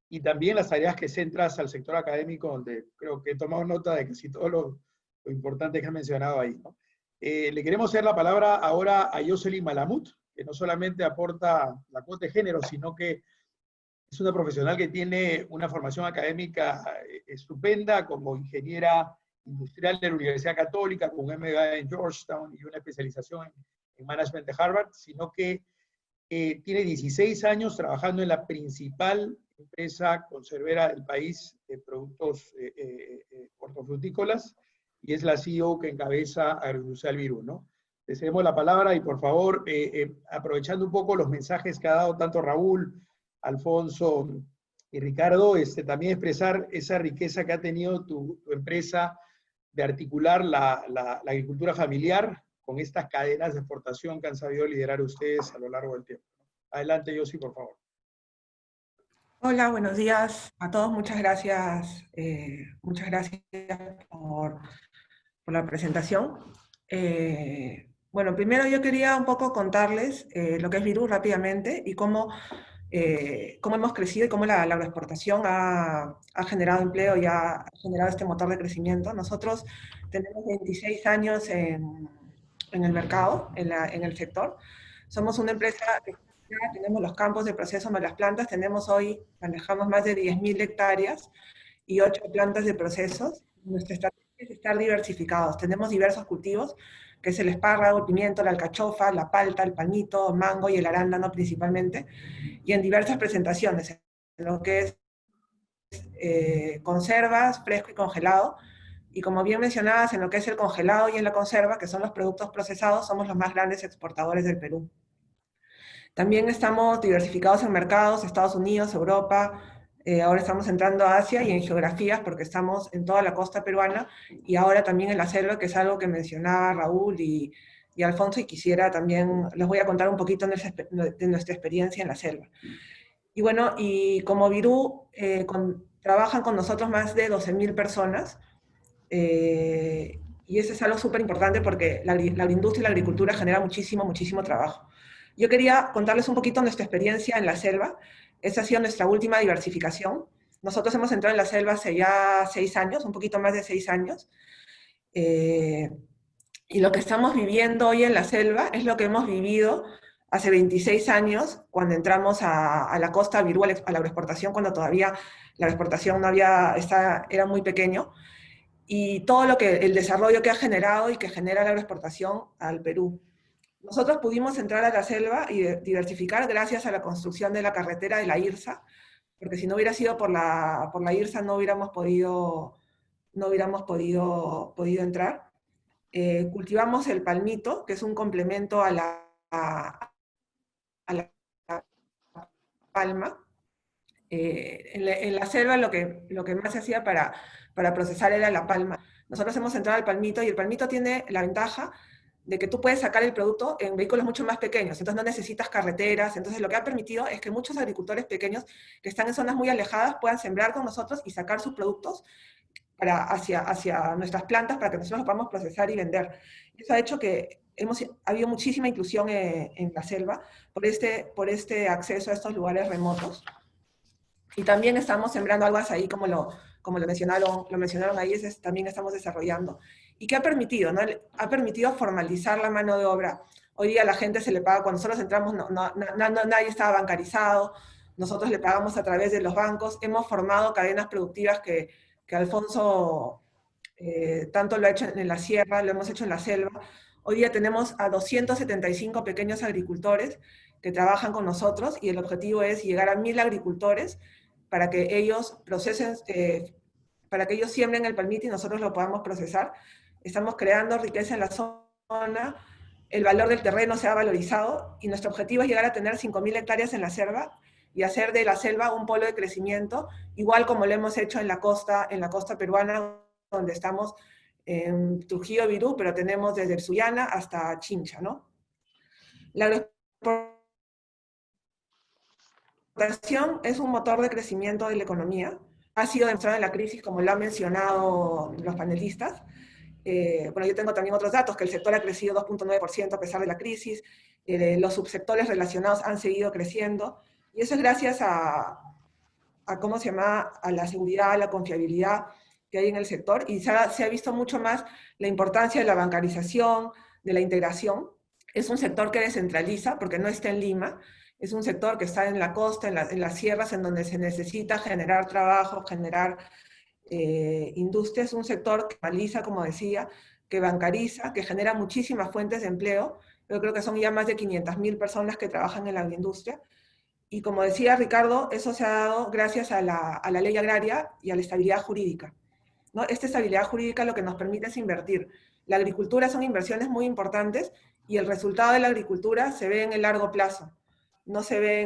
y también las tareas que centras al sector académico, donde creo que he tomado nota de casi todo lo importante que has mencionado ahí, ¿no? Le queremos hacer la palabra ahora a Yoselin Malamud, que no solamente aporta la cuota de género, sino que es una profesional que tiene una formación académica estupenda como ingeniera industrial de la Universidad Católica, con un MBA en Georgetown y una especialización en Management de Harvard, sino que tiene 16 años trabajando en la principal empresa conservera del país de productos hortofrutícolas, y es la CEO que encabeza Agroindustrial Virú, ¿no? Le cedemos la palabra y, por favor, aprovechando un poco los mensajes que ha dado tanto Raúl, Alfonso y Ricardo, también expresar esa riqueza que ha tenido tu empresa de articular la agricultura familiar con estas cadenas de exportación que han sabido liderar ustedes a lo largo del tiempo. Adelante, Yossi, por favor. Hola, buenos días a todos. Muchas gracias por la presentación. Bueno, primero yo quería un poco contarles lo que es Virú rápidamente y cómo hemos crecido y cómo la agroexportación ha generado empleo y ha generado este motor de crecimiento. Nosotros tenemos 26 años en el mercado, en el sector. Somos una empresa que tenemos los campos de proceso más las plantas. Manejamos más de 10.000 hectáreas y 8 plantas de procesos. Nuestra estrategia es estar diversificados. Tenemos diversos cultivos, que es el espárrago, el pimiento, la alcachofa, la palta, el palmito, mango y el arándano principalmente, y en diversas presentaciones, en lo que es conservas, fresco y congelado. Y como bien mencionabas, en lo que es el congelado y en la conserva, que son los productos procesados, somos los más grandes exportadores del Perú. También estamos diversificados en mercados, Estados Unidos, Europa, ahora estamos entrando a Asia y en geografías porque estamos en toda la costa peruana y ahora también en la selva, que es algo que mencionaba Raúl y Alfonso, y quisiera también, les voy a contar un poquito de nuestra experiencia en la selva. Y bueno, y como Virú, trabajan con nosotros más de 12.000 personas, y eso es algo súper importante porque la agroindustria y la agricultura genera muchísimo trabajo. Yo quería contarles un poquito nuestra experiencia en la selva. Esa ha sido nuestra última diversificación. Nosotros hemos entrado en la selva hace ya 6 años, un poquito más de 6 años. Y lo que estamos viviendo hoy en la selva es lo que hemos vivido hace 26 años cuando entramos a la costa Virú, a la agroexportación, cuando todavía la agroexportación era muy pequeño. Y todo el desarrollo que ha generado y que genera la agroexportación al Perú. Nosotros pudimos entrar a la selva y diversificar gracias a la construcción de la carretera de la IRSA, porque si no hubiera sido por la IRSA no hubiéramos podido entrar. Cultivamos el palmito, que es un complemento a la palma. En la selva lo que más se hacía para procesar era la palma. Nosotros hemos entrado al palmito y el palmito tiene la ventaja de que tú puedes sacar el producto en vehículos mucho más pequeños, entonces no necesitas carreteras. Entonces lo que ha permitido es que muchos agricultores pequeños que están en zonas muy alejadas puedan sembrar con nosotros y sacar sus productos hacia nuestras plantas para que nosotros los podamos procesar y vender. Eso ha hecho que ha habido muchísima inclusión en la selva por este acceso a estos lugares remotos. Y también estamos sembrando algo ahí, como lo mencionaron ahí, también estamos desarrollando. ¿Y qué ha permitido? ¿No? Ha permitido formalizar la mano de obra. Hoy día la gente se le paga, cuando nosotros entramos nadie estaba bancarizado, nosotros le pagamos a través de los bancos, hemos formado cadenas productivas que Alfonso tanto lo ha hecho en la sierra, lo hemos hecho en la selva. Hoy día tenemos a 275 pequeños agricultores que trabajan con nosotros y el objetivo es llegar a 1.000 agricultores para que ellos procesen, para que ellos siembren el palmito y nosotros lo podamos procesar. Estamos creando riqueza en la zona, el valor del terreno se ha valorizado y nuestro objetivo es llegar a tener 5.000 hectáreas en la selva y hacer de la selva un polo de crecimiento, igual como lo hemos hecho en la costa peruana, donde estamos en Trujillo, Virú, pero tenemos desde el Sullana hasta Chincha, ¿no? La agroexportación es un motor de crecimiento de la economía. ha sido demostrado en la crisis, como lo han mencionado los panelistas. Bueno, yo tengo también otros datos, que el sector ha crecido 2.9% a pesar de la crisis, los subsectores relacionados han seguido creciendo, y eso es gracias a ¿cómo se llama?, a la seguridad, a la confiabilidad que hay en el sector, y se ha visto mucho más la importancia de la bancarización, de la integración. Es un sector que descentraliza, porque no está en Lima, es un sector que está en la costa, en las sierras, en donde se necesita generar trabajo, generar industria. Es un sector que normaliza, como decía, que bancariza, que genera muchísimas fuentes de empleo. Yo creo que son ya más de 500.000 personas que trabajan en la agroindustria. Y como decía Ricardo, eso se ha dado gracias a la ley agraria y a la estabilidad jurídica, ¿no? Esta estabilidad jurídica lo que nos permite es invertir. La agricultura son inversiones muy importantes y el resultado de la agricultura se ve en el largo plazo, no se ve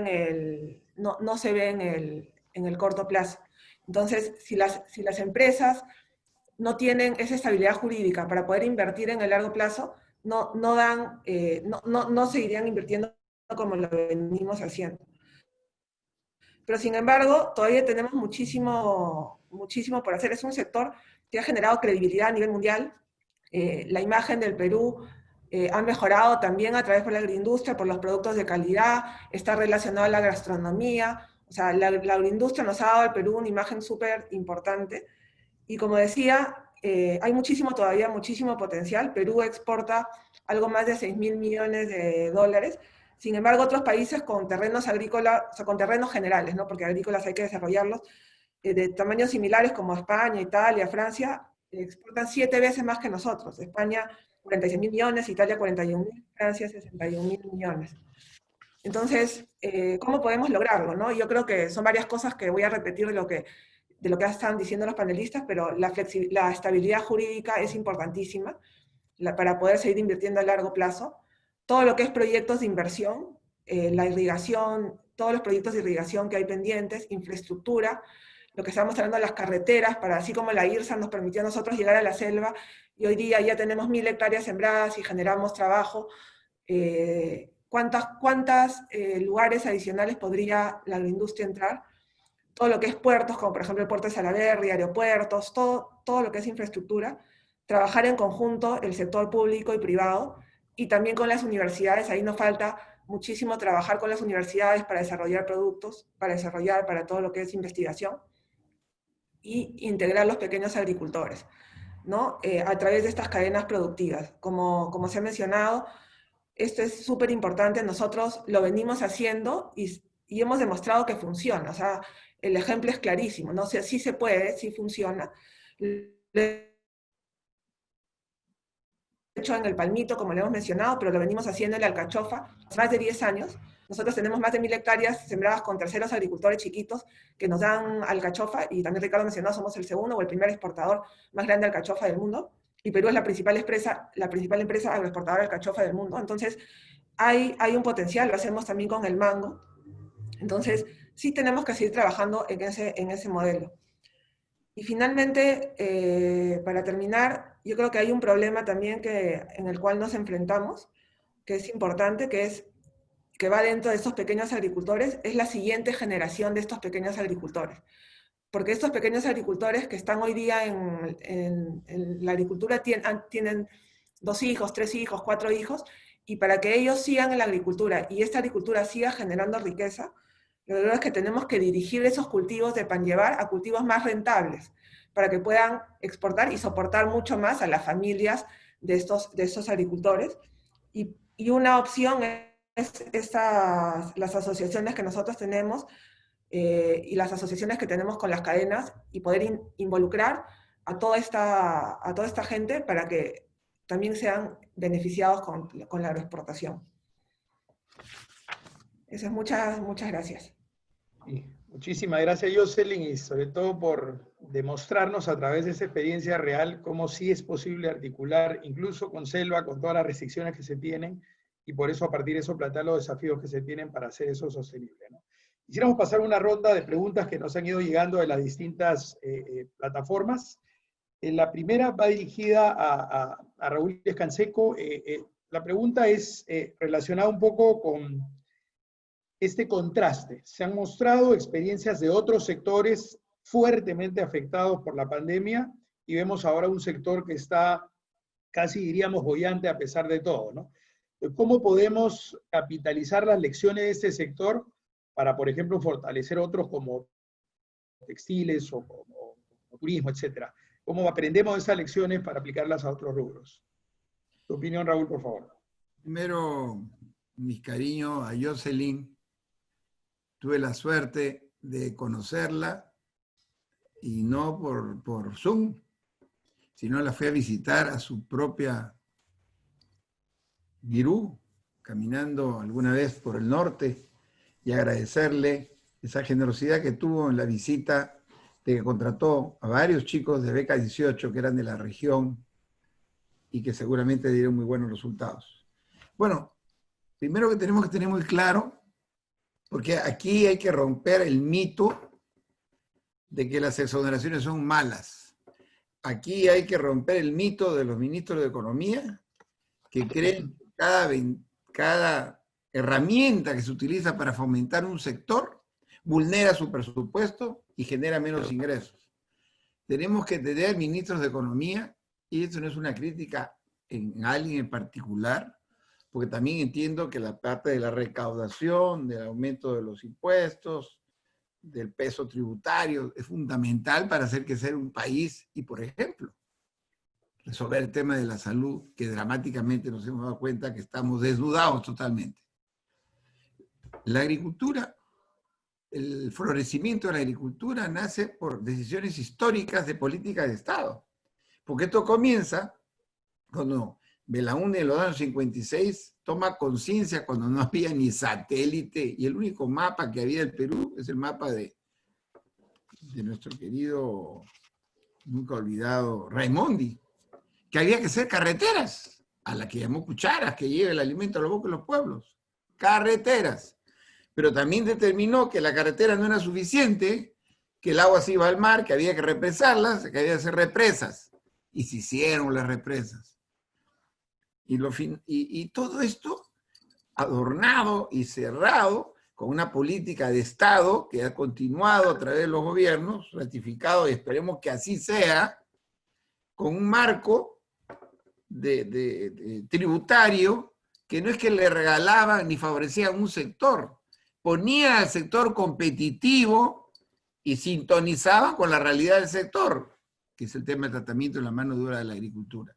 en el corto plazo. Entonces, si las empresas no tienen esa estabilidad jurídica para poder invertir en el largo plazo, no seguirían invirtiendo como lo venimos haciendo. Pero sin embargo, todavía tenemos muchísimo por hacer. Es un sector que ha generado credibilidad a nivel mundial. La imagen del Perú ha mejorado también a través de la agroindustria, por los productos de calidad, está relacionado a la gastronomía. O sea, la agroindustria nos ha dado al Perú una imagen súper importante. Y como decía, hay todavía muchísimo potencial. Perú exporta algo más de 6.000 millones de dólares. Sin embargo, otros países con terrenos agrícolas, o sea, con terrenos generales, ¿no?, porque agrícolas hay que desarrollarlos, de tamaños similares como España, Italia, Francia, exportan 7 veces más que nosotros. España, 46.000 millones, Italia, 41.000, Francia, 61.000 millones. Entonces, ¿cómo podemos lograrlo, no? Yo creo que son varias cosas que voy a repetir de lo que están diciendo los panelistas, pero la estabilidad jurídica es importantísima para poder seguir invirtiendo a largo plazo. Todo lo que es proyectos de inversión, la irrigación, todos los proyectos de irrigación que hay pendientes, infraestructura, lo que estamos hablando de las carreteras, para así como la IRSA nos permitió a nosotros llegar a la selva, y hoy día ya tenemos 1.000 hectáreas sembradas y generamos trabajo. ¿Cuántos lugares adicionales podría la agroindustria entrar? Todo lo que es puertos, como por ejemplo el puerto de Salaberry, aeropuertos, todo lo que es infraestructura, trabajar en conjunto el sector público y privado, y también con las universidades. Ahí nos falta muchísimo trabajar con las universidades para desarrollar productos, para todo lo que es investigación, y integrar los pequeños agricultores, ¿no? A través de estas cadenas productivas. Como se ha mencionado, esto es súper importante. Nosotros lo venimos haciendo y hemos demostrado que funciona. O sea, el ejemplo es clarísimo, ¿no? O sea, sí se puede, sí funciona. Hecho en el palmito, como le hemos mencionado, pero lo venimos haciendo en la alcachofa hace más de 10 años. Nosotros tenemos más de 1.000 hectáreas sembradas con terceros agricultores chiquitos que nos dan alcachofa, y también Ricardo mencionó, somos el segundo o el primer exportador más grande de alcachofa del mundo, y Perú es la principal empresa agroexportadora de alcachofa del mundo. Entonces, hay un potencial. Lo hacemos también con el mango. Entonces, sí tenemos que seguir trabajando en ese modelo. Y finalmente, para terminar, yo creo que hay un problema también en el cual nos enfrentamos, que es importante, que va dentro de estos pequeños agricultores, es la siguiente generación de estos pequeños agricultores. Porque estos pequeños agricultores que están hoy día en la agricultura tienen 2 hijos, 3 hijos, 4 hijos, y para que ellos sigan en la agricultura y esta agricultura siga generando riqueza, lo que es que tenemos que dirigir esos cultivos de pan llevar a cultivos más rentables, para que puedan exportar y soportar mucho más a las familias de estos agricultores. Y una opción es las asociaciones que nosotros tenemos, y las asociaciones que tenemos con las cadenas, y poder involucrar a toda esta gente para que también sean beneficiados con la agroexportación. Eso es. Muchas gracias. Sí, muchísimas gracias, Jocelyn, y sobre todo por demostrarnos a través de esa experiencia real cómo sí es posible articular, incluso con selva, con todas las restricciones que se tienen, y por eso a partir de eso plantear los desafíos que se tienen para hacer eso sostenible, ¿no? Quisiéramos pasar una ronda de preguntas que nos han ido llegando de las distintas plataformas. La primera va dirigida a Raúl Escanseco. La pregunta es relacionada un poco con este contraste. Se han mostrado experiencias de otros sectores fuertemente afectados por la pandemia y vemos ahora un sector que está casi diríamos boyante a pesar de todo, ¿no? ¿Cómo podemos capitalizar las lecciones de este sector para, por ejemplo, fortalecer otros como textiles o turismo, etcétera? ¿Cómo aprendemos esas lecciones para aplicarlas a otros rubros? Tu opinión, Raúl, por favor. Primero, mis cariños a Jocelyn. Tuve la suerte de conocerla y no por Zoom, sino la fui a visitar a su propia Virú, caminando alguna vez por el norte, y agradecerle esa generosidad que tuvo en la visita de que contrató a varios chicos de Beca 18 que eran de la región y que seguramente dieron muy buenos resultados. Bueno, primero que tenemos que tener muy claro, porque aquí hay que romper el mito de que las exoneraciones son malas. Aquí hay que romper el mito de los ministros de Economía que creen que cada herramienta que se utiliza para fomentar un sector vulnera su presupuesto y genera menos ingresos. Tenemos que tener ministros de Economía, y esto no es una crítica en alguien en particular, porque también entiendo que la parte de la recaudación, del aumento de los impuestos, del peso tributario, es fundamental para hacer crecer un país y, por ejemplo, resolver el tema de la salud, que dramáticamente nos hemos dado cuenta que estamos desnudados totalmente. La agricultura, el florecimiento de la agricultura nace por decisiones históricas de política de Estado, porque esto comienza cuando Belaúnde en los años 56 toma conciencia cuando no había ni satélite, y el único mapa que había del Perú es el mapa de nuestro querido, nunca olvidado, Raimondi, que había que hacer carreteras, a la que llamó cucharas, que lleve el alimento a los bocas de los pueblos. Carreteras. Pero también determinó que la carretera no era suficiente, que el agua se iba al mar, que había que represarlas, que había que hacer represas. Y se hicieron las represas. Y todo esto adornado y cerrado con una política de Estado que ha continuado a través de los gobiernos, ratificado, y esperemos que así sea, con un marco tributario que no es que le regalaban ni favorecían un sector, ponía al sector competitivo y sintonizaba con la realidad del sector, que es el tema del tratamiento de la mano dura de la agricultura.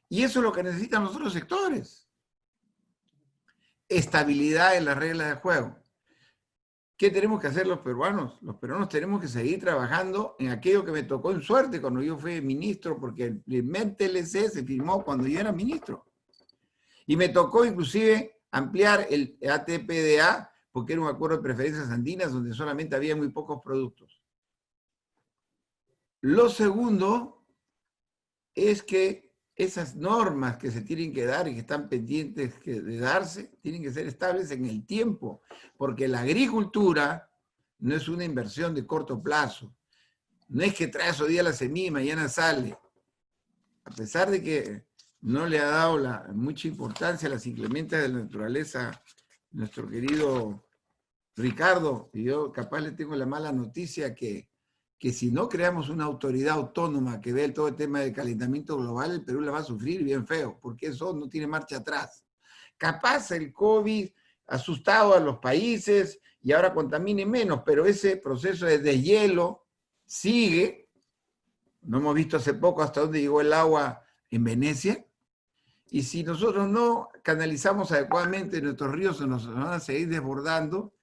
Y eso es lo que necesitan los otros sectores. Estabilidad en las reglas de juego. ¿Qué tenemos que hacer los peruanos? Los peruanos tenemos que seguir trabajando en aquello que me tocó en suerte cuando yo fui ministro, porque el primer TLC se firmó cuando yo era ministro. Y me tocó inclusive ampliar el ATPDA, porque era un acuerdo de preferencias andinas donde solamente había muy pocos productos. Lo segundo es que esas normas que se tienen que dar y que están pendientes de darse, tienen que ser estables en el tiempo, porque la agricultura no es una inversión de corto plazo. No es que traes hoy día la semilla y mañana sale. A pesar de que no le ha dado mucha importancia a las inclemencias de la naturaleza nuestro querido Ricardo, y yo capaz le tengo la mala noticia que si no creamos una autoridad autónoma que vea todo el tema del calentamiento global, el Perú la va a sufrir bien feo, porque eso no tiene marcha atrás. Capaz el COVID ha asustado a los países y ahora contamine menos, pero ese proceso de deshielo sigue. No hemos visto hace poco hasta dónde llegó el agua en Venecia. Y si nosotros no canalizamos adecuadamente nuestros ríos, nos van a seguir desbordando,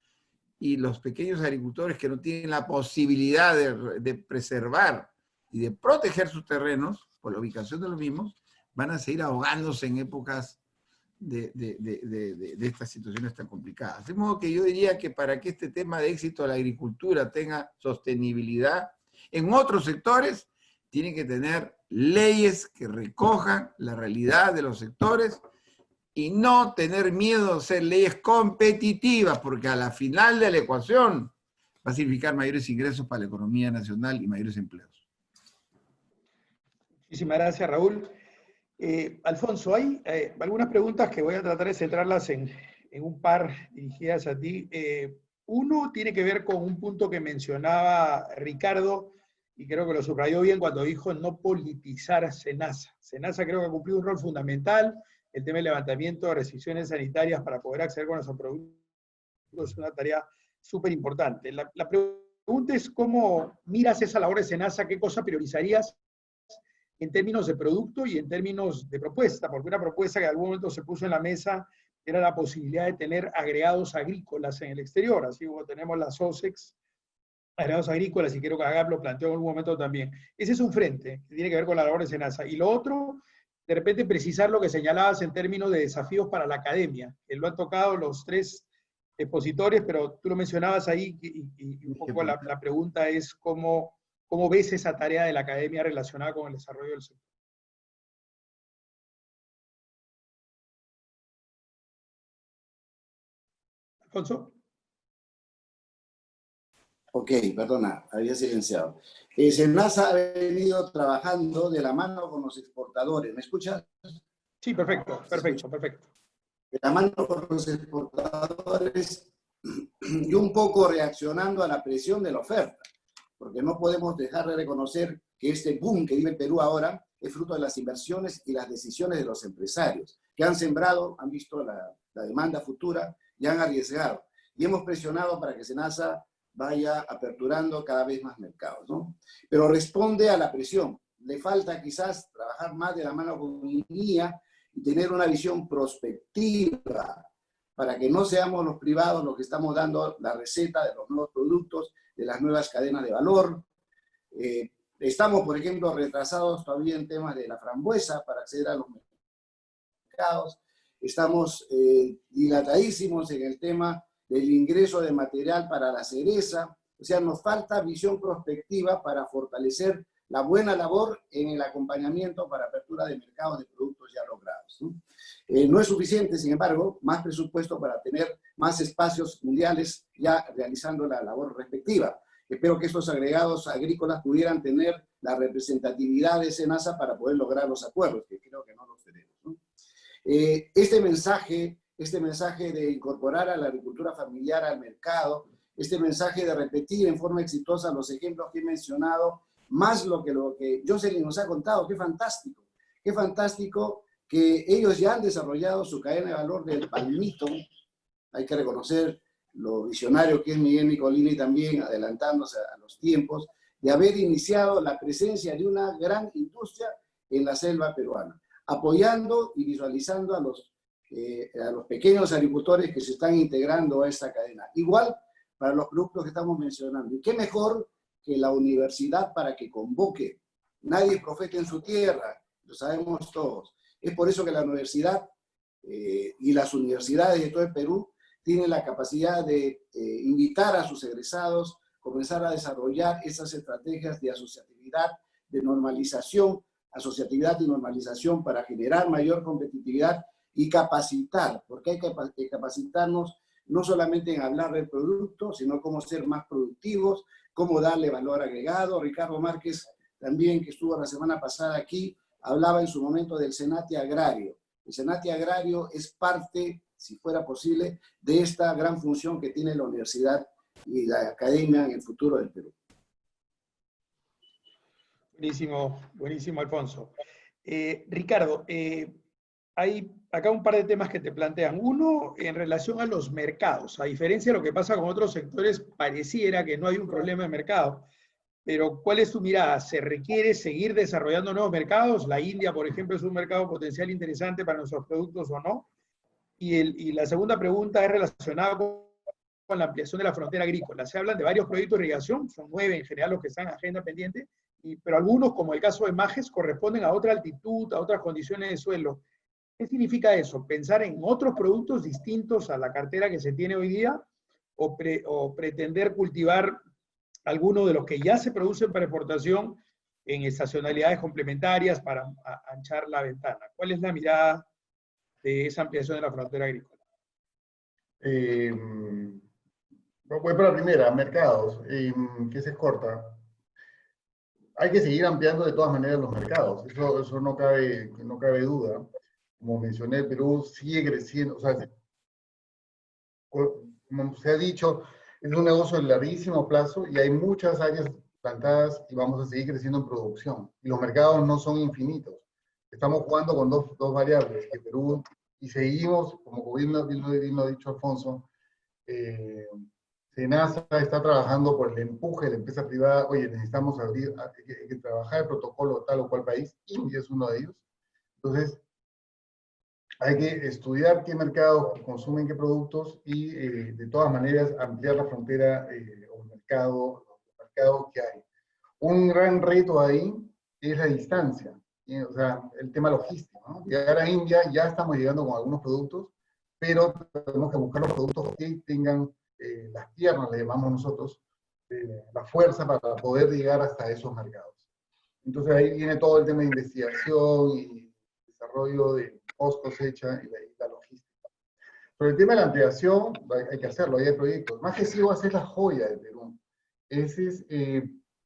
y los pequeños agricultores que no tienen la posibilidad de preservar y de proteger sus terrenos por la ubicación de los mismos, van a seguir ahogándose en épocas de estas situaciones tan complicadas. De modo que yo diría que para que este tema de éxito de la agricultura tenga sostenibilidad, en otros sectores tienen que tener leyes que recojan la realidad de los sectores y no tener miedo a hacer leyes competitivas, porque a la final de la ecuación va a significar mayores ingresos para la economía nacional y mayores empleos. Muchísimas gracias, Raúl. Alfonso, hay algunas preguntas que voy a tratar de centrarlas en un par dirigidas a ti. Uno tiene que ver con un punto que mencionaba Ricardo, y creo que lo subrayó bien cuando dijo no politizar SENASA. SENASA creo que ha cumplido un rol fundamental. El tema del levantamiento de restricciones sanitarias para poder acceder con nuestros productos es una tarea súper importante. La pregunta es cómo miras esa labor de SENASA, qué cosa priorizarías en términos de producto y en términos de propuesta, porque una propuesta que en algún momento se puso en la mesa era la posibilidad de tener agregados agrícolas en el exterior, así como tenemos las OSEX, agregados agrícolas, y creo que Agap lo planteó en algún momento también. Ese es un frente que tiene que ver con la labor de SENASA. Y lo otro, de repente precisar lo que señalabas en términos de desafíos para la academia, que lo han tocado los tres expositores, pero tú lo mencionabas ahí, y un poco la pregunta es cómo ves esa tarea de la academia relacionada con el desarrollo del sector. Alfonso. Ok, perdona, había silenciado. SENASA ha venido trabajando de la mano con los exportadores. ¿Me escuchas? Sí, perfecto. De la mano con los exportadores y un poco reaccionando a la presión de la oferta, porque no podemos dejar de reconocer que este boom que vive el Perú ahora es fruto de las inversiones y las decisiones de los empresarios, que han sembrado, han visto la demanda futura y han arriesgado. Y hemos presionado para que SENASA vaya aperturando cada vez más mercados, ¿no? Pero responde a la presión. Le falta quizás trabajar más de la mano con INIA y tener una visión prospectiva para que no seamos los privados los que estamos dando la receta de los nuevos productos, de las nuevas cadenas de valor. Estamos, por ejemplo, retrasados todavía en temas de la frambuesa para acceder a los mercados. Estamos dilatadísimos en el tema del ingreso de material para la cereza. O sea, nos falta visión prospectiva para fortalecer la buena labor en el acompañamiento para apertura de mercados de productos ya logrados, ¿no? No es suficiente, sin embargo, más presupuesto para tener más espacios mundiales ya realizando la labor respectiva. Espero que estos agregados agrícolas pudieran tener la representatividad de SENASA para poder lograr los acuerdos, que creo que no los tenemos, ¿no? Este mensaje de incorporar a la agricultura familiar al mercado, este mensaje de repetir en forma exitosa los ejemplos que he mencionado, más lo que Jocelyn nos ha contado, qué fantástico que ellos ya han desarrollado su cadena de valor del palmito. Hay que reconocer lo visionario que es Miguel Nicolini también, adelantándose a los tiempos, de haber iniciado la presencia de una gran industria en la selva peruana, apoyando y visualizando a los pequeños agricultores que se están integrando a esta cadena. Igual para los productos que estamos mencionando. ¿Y qué mejor que la universidad para que convoque? Nadie es profeta en su tierra, lo sabemos todos. Es por eso que la universidad y las universidades de todo el Perú tienen la capacidad de invitar a sus egresados, comenzar a desarrollar esas estrategias de asociatividad, de normalización, asociatividad y normalización para generar mayor competitividad y capacitar, porque hay que capacitarnos no solamente en hablar del producto, sino cómo ser más productivos, cómo darle valor agregado. Ricardo Márquez, también, que estuvo la semana pasada aquí, hablaba en su momento del Senati Agrario. El Senati Agrario es parte, si fuera posible, de esta gran función que tiene la universidad y la academia en el futuro del Perú. Buenísimo, Alfonso. Ricardo, hay acá un par de temas que te plantean. Uno, en relación a los mercados. A diferencia de lo que pasa con otros sectores, pareciera que no hay un problema de mercado. Pero, ¿cuál es tu mirada? ¿Se requiere seguir desarrollando nuevos mercados? La India, por ejemplo, es un mercado potencial interesante para nuestros productos o no. Y la segunda pregunta es relacionada con la ampliación de la frontera agrícola. Se hablan de varios proyectos de irrigación, son 9 en general los que están en agenda pendiente, pero algunos, como el caso de Majes, corresponden a otra altitud, a otras condiciones de suelo. ¿Qué significa eso? ¿Pensar en otros productos distintos a la cartera que se tiene hoy día o pretender cultivar algunos de los que ya se producen para exportación en estacionalidades complementarias para anchar la ventana? ¿Cuál es la mirada de esa ampliación de la frontera agrícola? Voy para la primera, mercados, que se corta. Hay que seguir ampliando de todas maneras los mercados, eso no cabe duda. Como mencioné, el Perú sigue creciendo, o sea, como se ha dicho, Es un negocio de larguísimo plazo y hay muchas áreas plantadas y vamos a seguir creciendo en producción. Y los mercados no son infinitos. Estamos jugando con dos variables, que Perú, y seguimos, como bien lo ha dicho Alfonso, SENASA está trabajando por el empuje de la empresa privada. Oye, necesitamos abrir, hay que trabajar el protocolo tal o cual país, India es uno de ellos. Entonces, hay que estudiar qué mercados consumen qué productos y de todas maneras ampliar la frontera o el mercado que hay. Un gran reto ahí es la distancia, o sea, el tema logístico, ¿no? Llegar a India, ya estamos llegando con algunos productos, pero tenemos que buscar los productos que tengan las piernas, le llamamos nosotros, la fuerza para poder llegar hasta esos mercados. Entonces ahí viene todo el tema de investigación y desarrollo de post cosecha y la logística. Pero el tema de la ampliación hay que hacerlo, hay proyectos. Majesiguas es la joya de Perú. Ese es,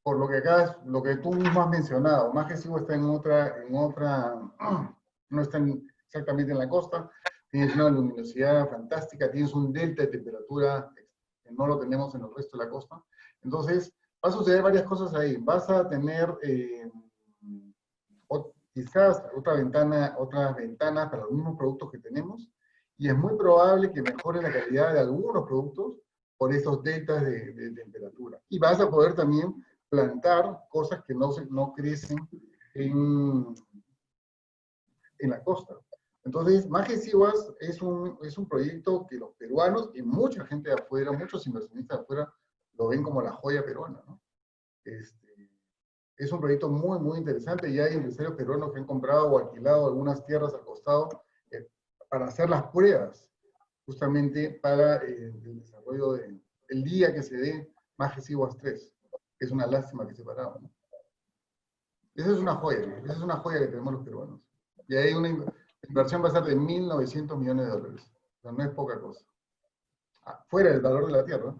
por lo que acá, lo que tú mismo has mencionado, Majesiguas está en otra, no está exactamente en la costa, tienes una luminosidad fantástica, tienes un delta de temperatura que no lo tenemos en el resto de la costa. Entonces, va a suceder varias cosas ahí. Vas a tener quizás otras ventanas para los mismos productos que tenemos, y es muy probable que mejore la calidad de algunos productos por esos deltas de temperatura. Y vas a poder también plantar cosas que no crecen en la costa. Entonces, Majesiguas es un proyecto que los peruanos y mucha gente de afuera, muchos inversionistas de afuera, lo ven como la joya peruana, ¿no? Es un proyecto muy, muy interesante, y hay empresarios peruanos que han comprado o alquilado algunas tierras al costado para hacer las pruebas, justamente para el desarrollo del día que se dé Majesiguas 3. Es una lástima que se paraba, ¿no? Esa es una joya que tenemos los peruanos. Y hay una inversión va a ser de 1.900 millones de dólares. O sea, no es poca cosa. Fuera del valor de la tierra.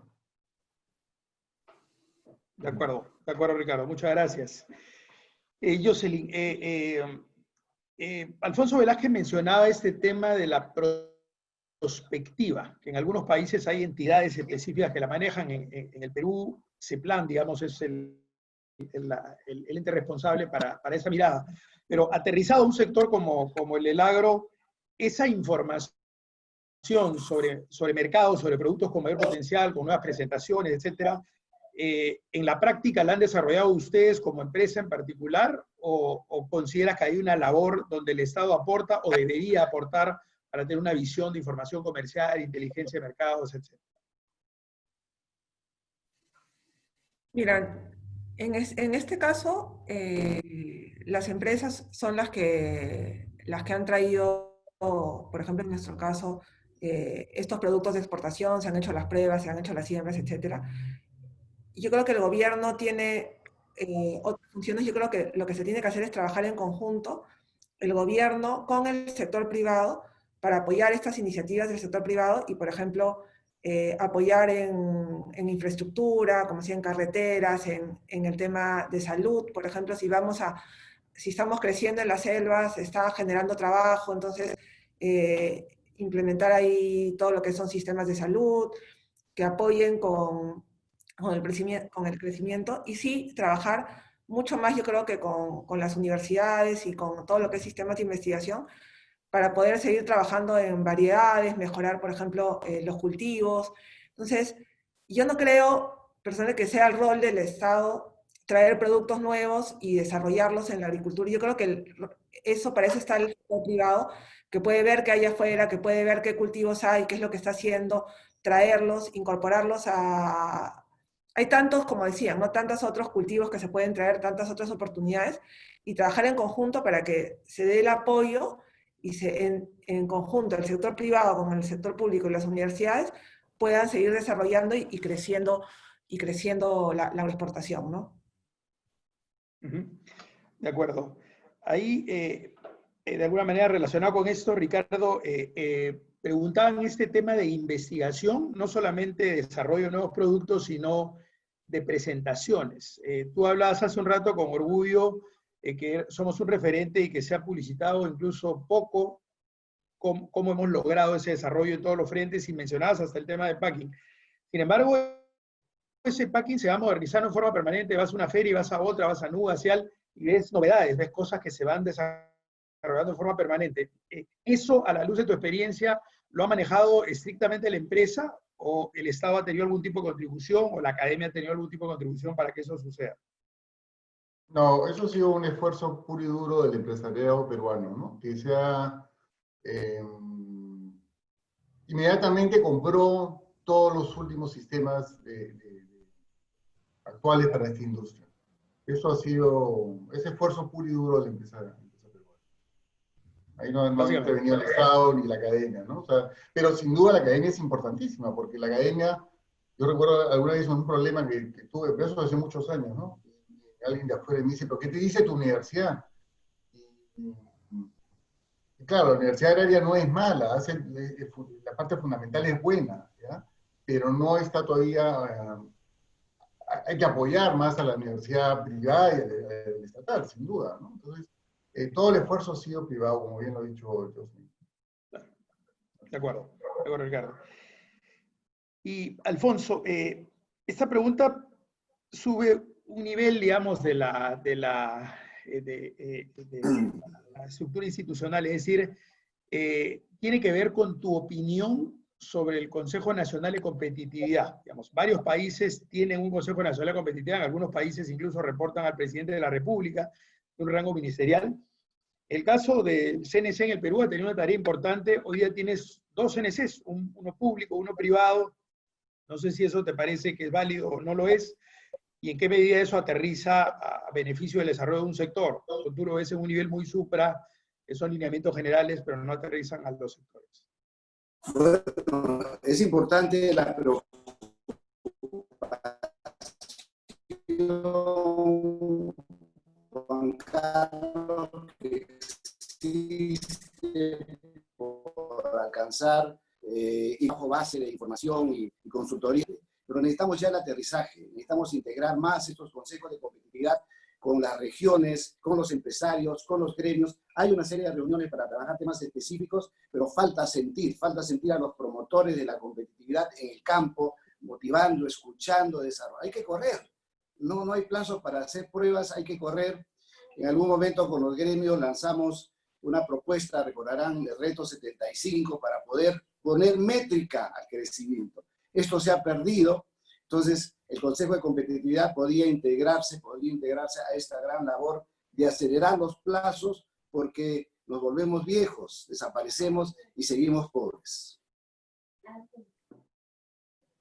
De acuerdo, Ricardo. Muchas gracias. Jocelyn, Alfonso Velázquez mencionaba este tema de la prospectiva, que en algunos países hay entidades específicas que la manejan. En el Perú, CEPLAN, digamos, es el ente responsable para esa mirada. Pero aterrizado a un sector como el del agro, esa información sobre mercados, sobre productos con mayor potencial, con nuevas presentaciones, etcétera, ¿en la práctica la han desarrollado ustedes como empresa en particular, o consideras que hay una labor donde el Estado aporta o debería aportar para tener una visión de información comercial, inteligencia de mercados, etcétera? Mira, en este caso, las empresas son las que han traído, por ejemplo, en nuestro caso, estos productos de exportación, se han hecho las pruebas, se han hecho las siembras, etc. Yo creo que el gobierno tiene otras funciones. Yo creo que lo que se tiene que hacer es trabajar en conjunto, el gobierno con el sector privado, para apoyar estas iniciativas del sector privado y, por ejemplo, apoyar en infraestructura, como sea en carreteras, en el tema de salud. Por ejemplo, si estamos creciendo en las selvas, está generando trabajo, entonces implementar ahí todo lo que son sistemas de salud, que apoyen con el crecimiento, y sí trabajar mucho más, yo creo que con las universidades y con todo lo que es sistemas de investigación, para poder seguir trabajando en variedades, mejorar, por ejemplo, los cultivos. Entonces, yo no creo, personalmente, que sea el rol del Estado traer productos nuevos y desarrollarlos en la agricultura. Yo creo que eso para eso está el sector privado, que puede ver qué hay afuera, que puede ver qué cultivos hay, qué es lo que está haciendo, traerlos, incorporarlos a... Hay tantos, como decía, ¿no? Tantos otros cultivos que se pueden traer, tantas otras oportunidades, y trabajar en conjunto para que se dé el apoyo y en conjunto el sector privado con el sector público y las universidades puedan seguir desarrollando y creciendo la agroexportación, ¿no? De acuerdo. Ahí, de alguna manera relacionado con esto, Ricardo, preguntaban este tema de investigación, no solamente de desarrollo de nuevos productos, sino de presentaciones. Tú hablabas hace un rato con orgullo que somos un referente y que se ha publicitado incluso poco cómo hemos logrado ese desarrollo en todos los frentes, y mencionabas hasta el tema de packing. Sin embargo, ese packing se va modernizando en forma permanente, vas a una feria y vas a otra, vas a NUA, Cial, y ves novedades, ves cosas que se van desarrollando en forma permanente. ¿Eso, a la luz de tu experiencia, lo ha manejado estrictamente la empresa o el Estado ha tenido algún tipo de contribución o la academia ha tenido algún tipo de contribución para que eso suceda? No, eso ha sido un esfuerzo puro y duro del empresariado peruano, ¿no? Que se ha, inmediatamente compró todos los últimos sistemas actuales para esta industria. Eso ha sido ese esfuerzo puro y duro de la empresa peruana. Ahí no ha intervenido el Estado ni la academia, ¿no? O sea, pero sin duda la academia es importantísima, porque la academia, yo recuerdo alguna vez un problema que tuve, pero eso hace muchos años, ¿no? Y alguien de afuera me dice, ¿pero qué te dice tu universidad? Y claro, la universidad agraria no es mala, la parte fundamental es buena, ¿ya? Pero no está todavía, hay que apoyar más a la universidad privada y a la estatal, sin duda, ¿no? Entonces, todo el esfuerzo ha sido privado, como bien lo ha dicho José. De acuerdo, Ricardo. Y Alfonso, esta pregunta sube un nivel, digamos, de la estructura institucional, es decir, tiene que ver con tu opinión sobre el Consejo Nacional de Competitividad. Digamos, varios países tienen un Consejo Nacional de Competitividad, en algunos países incluso reportan al presidente de la República, un rango ministerial. El caso del CNC en el Perú ha tenido una tarea importante. Hoy día tienes dos CNCs, uno público, uno privado. No sé si eso te parece que es válido o no lo es, y en qué medida eso aterriza a beneficio del desarrollo de un sector. Tú lo ves en un nivel muy supra, son lineamientos generales, pero no aterrizan a los sectores. Bueno, es importante la preocupación, Juan Carlos, que existe por alcanzar y bajo base de información y consultoría. Pero necesitamos ya el aterrizaje, necesitamos integrar más estos consejos de competitividad con las regiones, con los empresarios, con los gremios. Hay una serie de reuniones para trabajar temas específicos, pero falta sentir a los promotores de la competitividad en el campo, motivando, escuchando, desarrollando. Hay que correr. No hay plazos para hacer pruebas, hay que correr. En algún momento con los gremios lanzamos una propuesta, recordarán, el reto 75 para poder poner métrica al crecimiento. Esto se ha perdido, entonces el Consejo de Competitividad podría integrarse a esta gran labor de acelerar los plazos porque nos volvemos viejos, desaparecemos y seguimos pobres.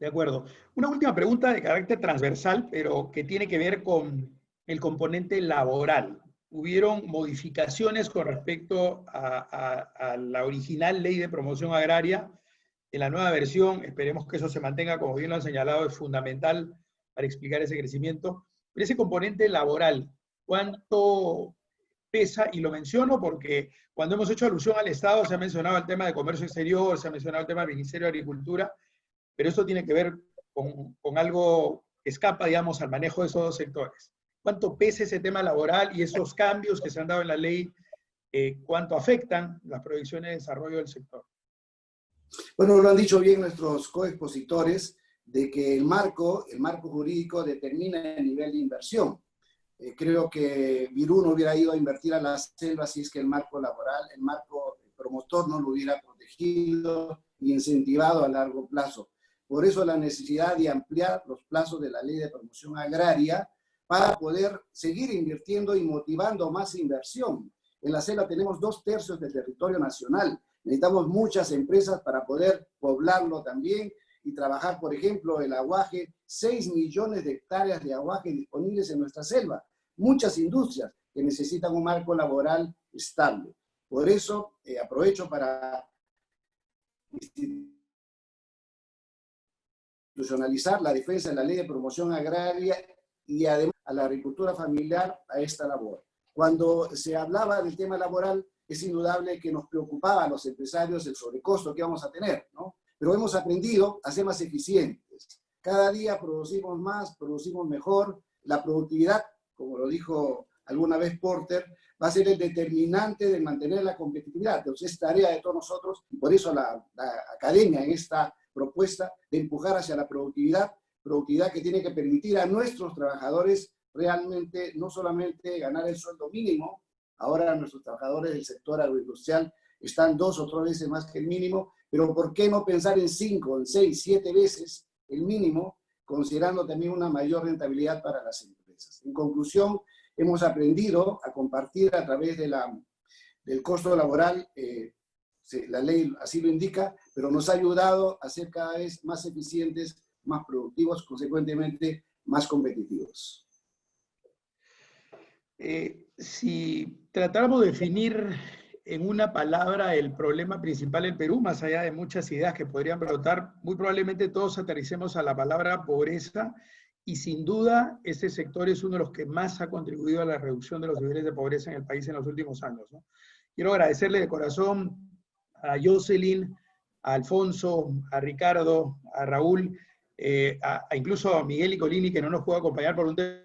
De acuerdo. Una última pregunta de carácter transversal, pero que tiene que ver con el componente laboral. ¿Hubieron modificaciones con respecto a la original Ley de Promoción Agraria? En la nueva versión, esperemos que eso se mantenga, como bien lo han señalado, es fundamental para explicar ese crecimiento. Pero ese componente laboral, ¿cuánto pesa? Y lo menciono porque cuando hemos hecho alusión al Estado se ha mencionado el tema de comercio exterior, se ha mencionado el tema del Ministerio de Agricultura, pero esto tiene que ver con algo que escapa, digamos, al manejo de esos dos sectores. ¿Cuánto pesa ese tema laboral y esos cambios que se han dado en la ley, cuánto afectan las proyecciones de desarrollo del sector? Bueno, lo han dicho bien nuestros coexpositores, de que el marco jurídico determina el nivel de inversión. Creo que Virú no hubiera ido a invertir a la selva si es que el marco laboral, el marco promotor no lo hubiera protegido y incentivado a largo plazo. Por eso la necesidad de ampliar los plazos de la Ley de Promoción Agraria para poder seguir invirtiendo y motivando más inversión. En la selva tenemos 2/3 del territorio nacional. Necesitamos muchas empresas para poder poblarlo también y trabajar, por ejemplo, el aguaje, 6 millones de hectáreas de aguaje disponibles en nuestra selva. Muchas industrias que necesitan un marco laboral estable. Por eso aprovecho para institucionalizar la defensa de la Ley de Promoción Agraria y además a la agricultura familiar a esta labor. Cuando se hablaba del tema laboral, es indudable que nos preocupaba a los empresarios el sobrecosto que vamos a tener, ¿no? Pero hemos aprendido a ser más eficientes. Cada día producimos más, producimos mejor. La productividad, como lo dijo alguna vez Porter, va a ser el determinante de mantener la competitividad. Entonces es tarea de todos nosotros, y por eso la academia en esta propuesta de empujar hacia la productividad, productividad que tiene que permitir a nuestros trabajadores realmente no solamente ganar el sueldo mínimo, ahora nuestros trabajadores del sector agroindustrial están 2 o 3 veces más que el mínimo, pero ¿por qué no pensar en 5, en 6, 7 veces el mínimo, considerando también una mayor rentabilidad para las empresas? En conclusión, hemos aprendido a compartir a través de del costo laboral, la ley así lo indica, pero nos ha ayudado a ser cada vez más eficientes, más productivos, consecuentemente más competitivos. Si tratáramos de definir en una palabra el problema principal del Perú, más allá de muchas ideas que podrían brotar, muy probablemente todos aterricemos a la palabra pobreza, y sin duda este sector es uno de los que más ha contribuido a la reducción de los niveles de pobreza en el país en los últimos años, ¿no? Quiero agradecerle de corazón a Jocelyn, a Alfonso, a Ricardo, a Raúl, incluso a Miguel Nicolini, que no nos pudo acompañar por un tema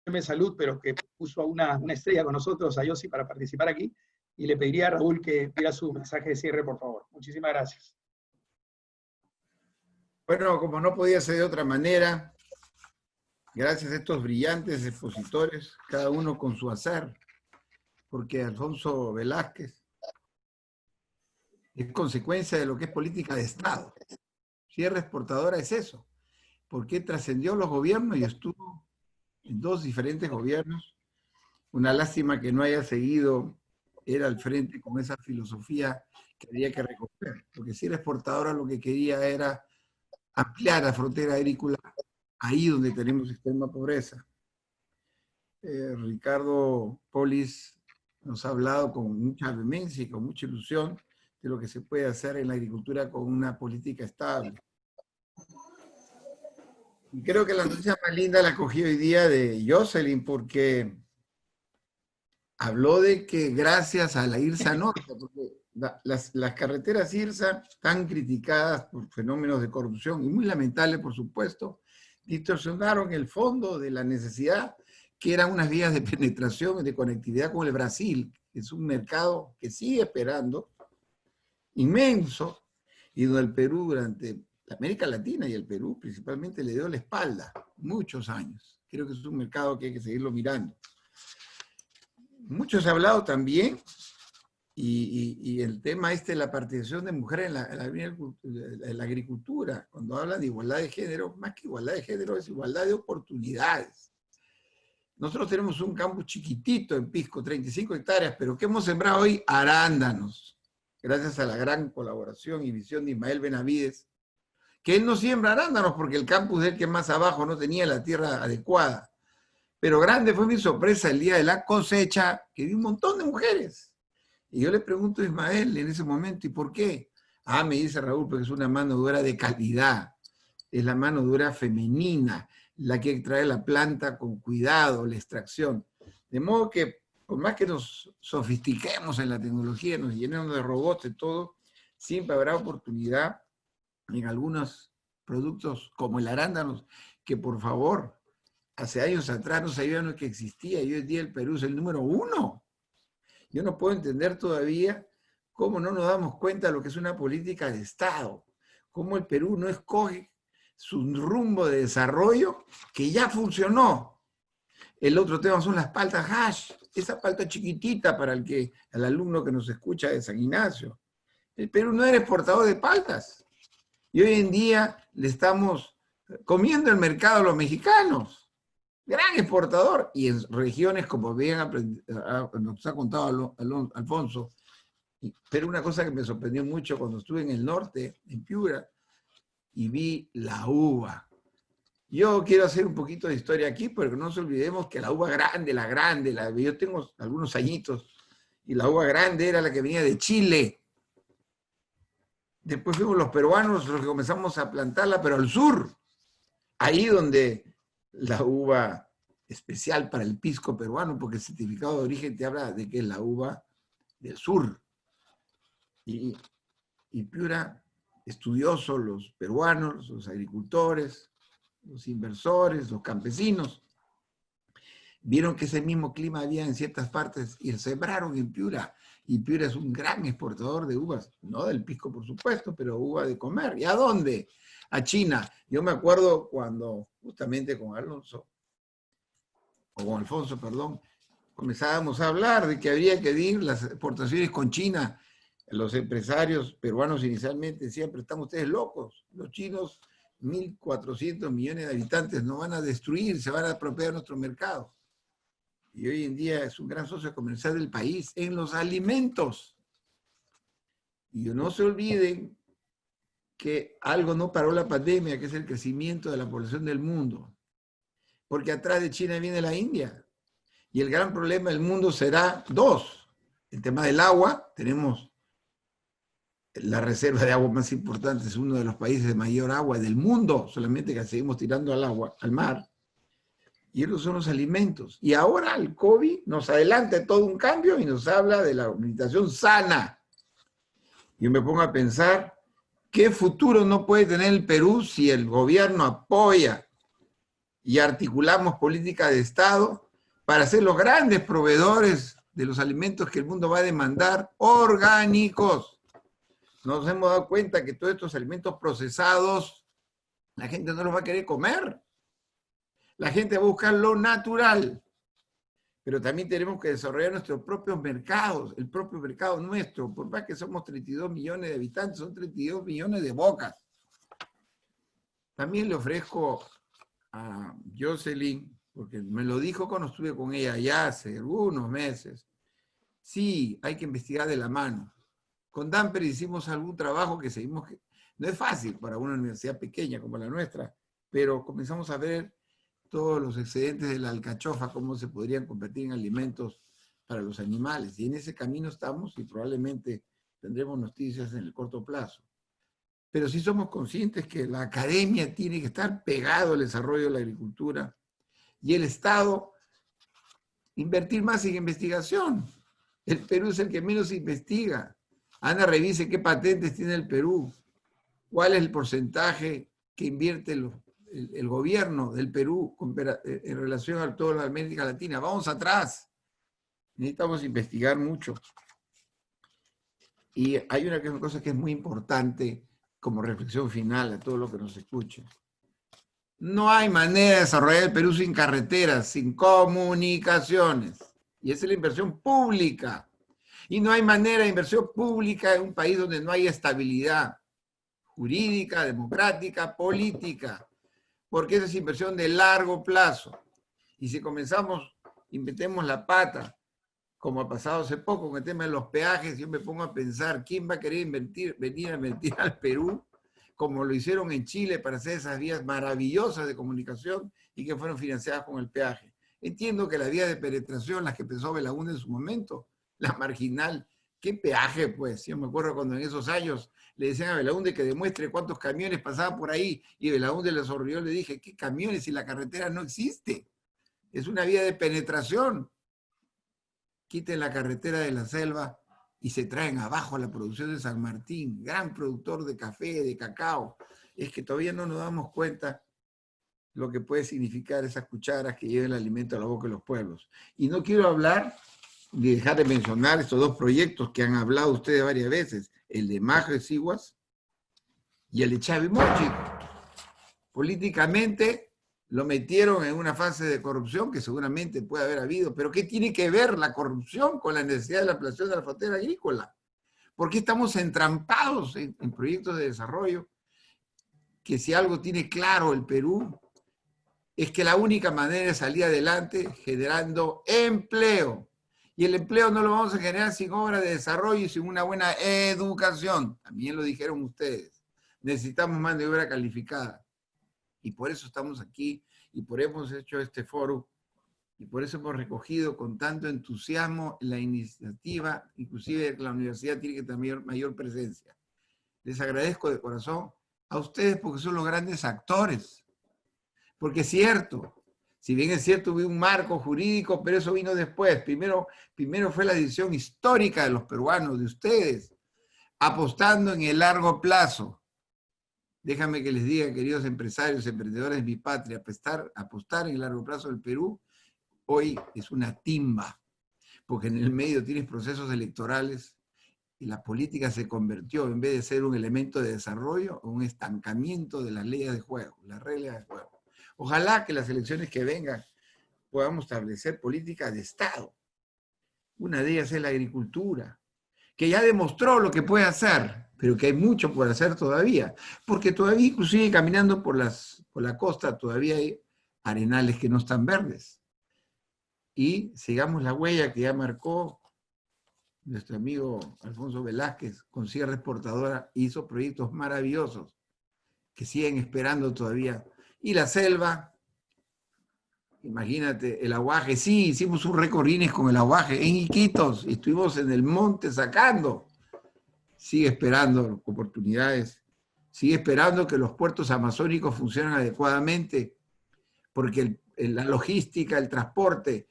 de salud, pero que puso a una estrella con nosotros, a Yossi, para participar aquí, y le pediría a Raúl que diera su mensaje de cierre, por favor. Muchísimas gracias. Bueno, como no podía ser de otra manera, gracias a estos brillantes expositores, cada uno con su hacer, porque Alfonso Velázquez es consecuencia de lo que es política de Estado. Sierra Exportadora es eso, porque trascendió los gobiernos y estuvo en 2 diferentes gobiernos. Una lástima que no haya seguido, era al frente con esa filosofía que había que recoger, porque Sierra Exportadora lo que quería era ampliar la frontera agrícola ahí donde tenemos extrema pobreza. Ricardo Polis nos ha hablado con mucha vehemencia y con mucha ilusión de lo que se puede hacer en la agricultura con una política estable. Y creo que la noticia más linda la cogí hoy día de Jocelyn, porque habló de que gracias a la IRSA Norte, porque las carreteras IRSA están criticadas por fenómenos de corrupción, y muy lamentable, por supuesto, distorsionaron el fondo de la necesidad, que eran unas vías de penetración y de conectividad con el Brasil, que es un mercado que sigue esperando, inmenso, y donde el Perú durante América Latina y el Perú principalmente le dio la espalda muchos años. Creo que es un mercado que hay que seguirlo mirando. Mucho se ha hablado también, y el tema de la participación de mujeres en la agricultura, cuando hablan de igualdad de género, más que igualdad de género, es igualdad de oportunidades. Nosotros tenemos un campus chiquitito en Pisco, 35 hectáreas, pero ¿qué hemos sembrado hoy? Arándanos, gracias a la gran colaboración y visión de Ismael Benavides, que él no siembra arándanos porque el campus de él, que es más abajo, no tenía la tierra adecuada. Pero grande fue mi sorpresa el día de la cosecha, que vi un montón de mujeres. Y yo le pregunto a Ismael en ese momento, ¿y por qué? Ah, me dice Raúl, porque es una mano dura de calidad. Es la mano dura femenina, la que trae la planta con cuidado, la extracción. De modo que, por más que nos sofistiquemos en la tecnología, nos llenemos de robots y todo, siempre habrá oportunidad en algunos productos como el arándano, que por favor, hace años atrás no sabíamos que existía, y hoy en día el Perú es el número 1. Yo no puedo entender todavía cómo no nos damos cuenta de lo que es una política de Estado, cómo el Perú no escoge su rumbo de desarrollo que ya funcionó. El otro tema son las paltas hash, esa palta chiquitita para el alumno que nos escucha de San Ignacio. El Perú no era exportador de paltas, y hoy en día le estamos comiendo el mercado a los mexicanos. Gran exportador, y en regiones como bien nos ha contado Alfonso. Pero una cosa que me sorprendió mucho cuando estuve en el norte, en Piura, y vi la uva. Yo quiero hacer un poquito de historia aquí, pero no nos olvidemos que la uva grande, yo tengo algunos añitos, y la uva grande era la que venía de Chile. Después fuimos los peruanos los que comenzamos a plantarla, pero al sur, ahí donde la uva especial para el pisco peruano, porque el certificado de origen te habla de que es la uva del sur. Y Piura, estudiosos los peruanos, los agricultores, los inversores, los campesinos, vieron que ese mismo clima había en ciertas partes y sembraron en Piura. Y Piura es un gran exportador de uvas, no del pisco por supuesto, pero uva de comer. ¿Y a dónde? A China. Yo me acuerdo cuando justamente con Alfonso, perdón, comenzábamos a hablar de que habría que ir las exportaciones con China. Los empresarios peruanos inicialmente siempre están ustedes locos. Los chinos, 1.400 millones de habitantes, nos van a destruir, se van a apropiar nuestro mercado. Y hoy en día es un gran socio comercial del país en los alimentos. Y no se olviden que algo no paró la pandemia, que es el crecimiento de la población del mundo. Porque atrás de China viene la India. Y el gran problema del mundo será dos. El tema del agua, tenemos la reserva de agua más importante, es uno de los países de mayor agua del mundo, solamente que seguimos tirando al agua, al mar. Y esos son los alimentos. Y ahora el COVID nos adelanta todo un cambio y nos habla de la alimentación sana. Yo me pongo a pensar, ¿qué futuro no puede tener el Perú si el gobierno apoya y articulamos política de Estado para ser los grandes proveedores de los alimentos que el mundo va a demandar, orgánicos? Nos hemos dado cuenta que todos estos alimentos procesados, la gente no los va a querer comer. La gente va a buscar lo natural. Pero también tenemos que desarrollar nuestros propios mercados, el propio mercado nuestro. Por más que somos 32 millones de habitantes, son 32 millones de bocas. También le ofrezco a Jocelyn, porque me lo dijo cuando estuve con ella ya hace algunos meses. Sí, hay que investigar de la mano. Con Damper hicimos algún trabajo que seguimos, no es fácil para una universidad pequeña como la nuestra, pero comenzamos a ver todos los excedentes de la alcachofa, cómo se podrían convertir en alimentos para los animales. Y en ese camino estamos y probablemente tendremos noticias en el corto plazo. Pero sí somos conscientes que la academia tiene que estar pegado al desarrollo de la agricultura y el Estado invertir más en investigación. El Perú es el que menos investiga. Ana, revise qué patentes tiene el Perú, cuál es el porcentaje que invierte el gobierno del Perú en relación a toda la América Latina. Vamos atrás. Necesitamos investigar mucho. Y hay una cosa que es muy importante como reflexión final a todo lo que nos escuche. No hay manera de desarrollar el Perú sin carreteras, sin comunicaciones. Y esa es la inversión pública. Y no hay manera de inversión pública en un país donde no hay estabilidad jurídica, democrática, política. Porque esa es inversión de largo plazo. Y si comenzamos y metemos la pata, como ha pasado hace poco con el tema de los peajes, yo me pongo a pensar, ¿quién va a querer venir a invertir al Perú, como lo hicieron en Chile para hacer esas vías maravillosas de comunicación y que fueron financiadas con el peaje? Entiendo que la vía de penetración, las que pensó Belaúnde en su momento, la marginal, ¿qué peaje pues? Yo me acuerdo cuando en esos años le decían a Belaúnde que demuestre cuántos camiones pasaban por ahí, y Belaúnde le sonrió, le dije, ¿qué camiones si la carretera no existe? Es una vía de penetración. Quiten la carretera de la selva y se traen abajo la producción de San Martín, gran productor de café, de cacao. Es que todavía no nos damos cuenta lo que puede significar esas cucharas que llevan el alimento a la boca de los pueblos. Y no quiero hablar ni dejar de mencionar estos dos proyectos que han hablado ustedes varias veces, el de Majo de Siguas y el de Chavimochi. Políticamente lo metieron en una fase de corrupción que seguramente puede haber habido, pero ¿qué tiene que ver la corrupción con la necesidad de la ampliación de la frontera agrícola? ¿Por qué estamos entrampados en proyectos de desarrollo que, si algo tiene claro el Perú, es que la única manera de salir adelante es generando empleo? Y el empleo no lo vamos a generar sin obras de desarrollo y sin una buena educación. También lo dijeron ustedes. Necesitamos mano de obra calificada. Y por eso estamos aquí, y por eso hemos hecho este foro, y por eso hemos recogido con tanto entusiasmo la iniciativa, inclusive la universidad tiene que tener mayor presencia. Les agradezco de corazón a ustedes porque son los grandes actores. Porque es cierto, si bien es cierto, hubo un marco jurídico, pero eso vino después. Primero fue la decisión histórica de los peruanos, de ustedes, apostando en el largo plazo. Déjame que les diga, queridos empresarios, emprendedores de mi patria, apostar en el largo plazo del Perú hoy es una timba, porque en el medio tienes procesos electorales y la política se convirtió, en vez de ser un elemento de desarrollo, en un estancamiento de las leyes de juego, las reglas de juego. Ojalá que las elecciones que vengan podamos establecer políticas de Estado. Una de ellas es la agricultura, que ya demostró lo que puede hacer, pero que hay mucho por hacer todavía, porque todavía, inclusive caminando por la costa, todavía hay arenales que no están verdes. Y sigamos la huella que ya marcó nuestro amigo Alfonso Velázquez con Sierra Exportadora, hizo proyectos maravillosos que siguen esperando todavía. Y la selva, imagínate, el aguaje, sí, hicimos un récord Guinness con el aguaje en Iquitos, y estuvimos en el monte sacando. Sigue esperando oportunidades, sigue esperando que los puertos amazónicos funcionen adecuadamente, porque la logística, el transporte,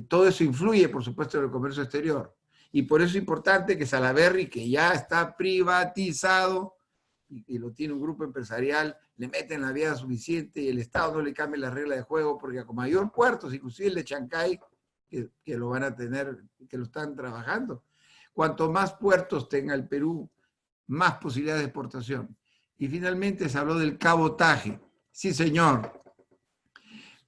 todo eso influye, por supuesto, en el comercio exterior. Y por eso es importante que Salaberry, que ya está privatizado, y lo tiene un grupo empresarial, le meten la vía suficiente y el Estado no le cambie las reglas de juego, porque con mayor puertos, inclusive el de Chancay, que lo van a tener, que lo están trabajando, cuanto más puertos tenga el Perú, más posibilidades de exportación. Y finalmente se habló del cabotaje. Sí, señor.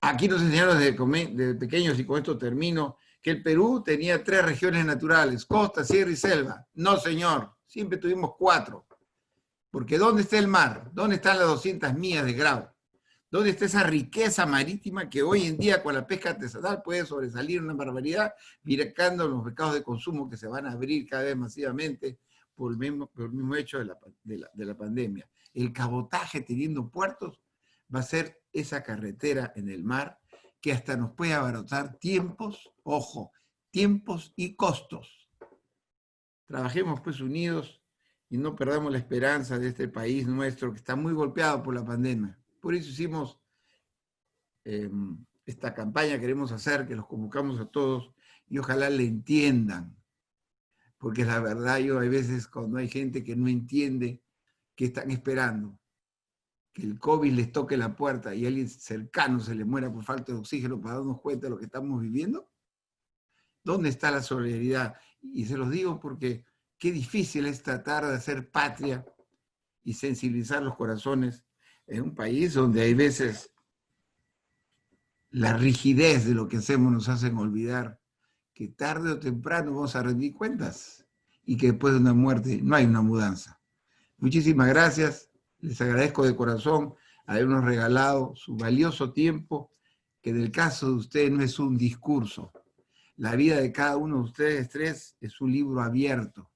Aquí nos enseñaron desde pequeños, y con esto termino, que el Perú tenía 3 regiones naturales, costa, sierra y selva. No, señor, siempre tuvimos 4. Porque ¿dónde está el mar? ¿Dónde están las 200 millas de grau? ¿Dónde está esa riqueza marítima que hoy en día con la pesca artesanal puede sobresalir una barbaridad, mirando los mercados de consumo que se van a abrir cada vez masivamente por el mismo hecho de la pandemia? El cabotaje teniendo puertos va a ser esa carretera en el mar que hasta nos puede abaratar tiempos, ojo, tiempos y costos. Trabajemos pues unidos y no perdamos la esperanza de este país nuestro que está muy golpeado por la pandemia. Por eso hicimos esta campaña, queremos hacer, que los convocamos a todos y ojalá le entiendan. Porque la verdad, yo hay veces cuando hay gente que no entiende que están esperando que el COVID les toque la puerta y alguien cercano se le muera por falta de oxígeno para darnos cuenta de lo que estamos viviendo. ¿Dónde está la solidaridad? Y se los digo porque qué difícil es tratar de hacer patria y sensibilizar los corazones en un país donde hay veces la rigidez de lo que hacemos nos hacen olvidar que tarde o temprano vamos a rendir cuentas y que después de una muerte no hay una mudanza. Muchísimas gracias. Les agradezco de corazón habernos regalado su valioso tiempo, que en el caso de ustedes no es un discurso. La vida de cada uno de ustedes 3 es un libro abierto,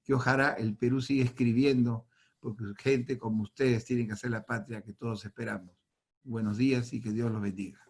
que ojalá el Perú siga escribiendo, porque gente como ustedes tienen que hacer la patria que todos esperamos. Buenos días y que Dios los bendiga.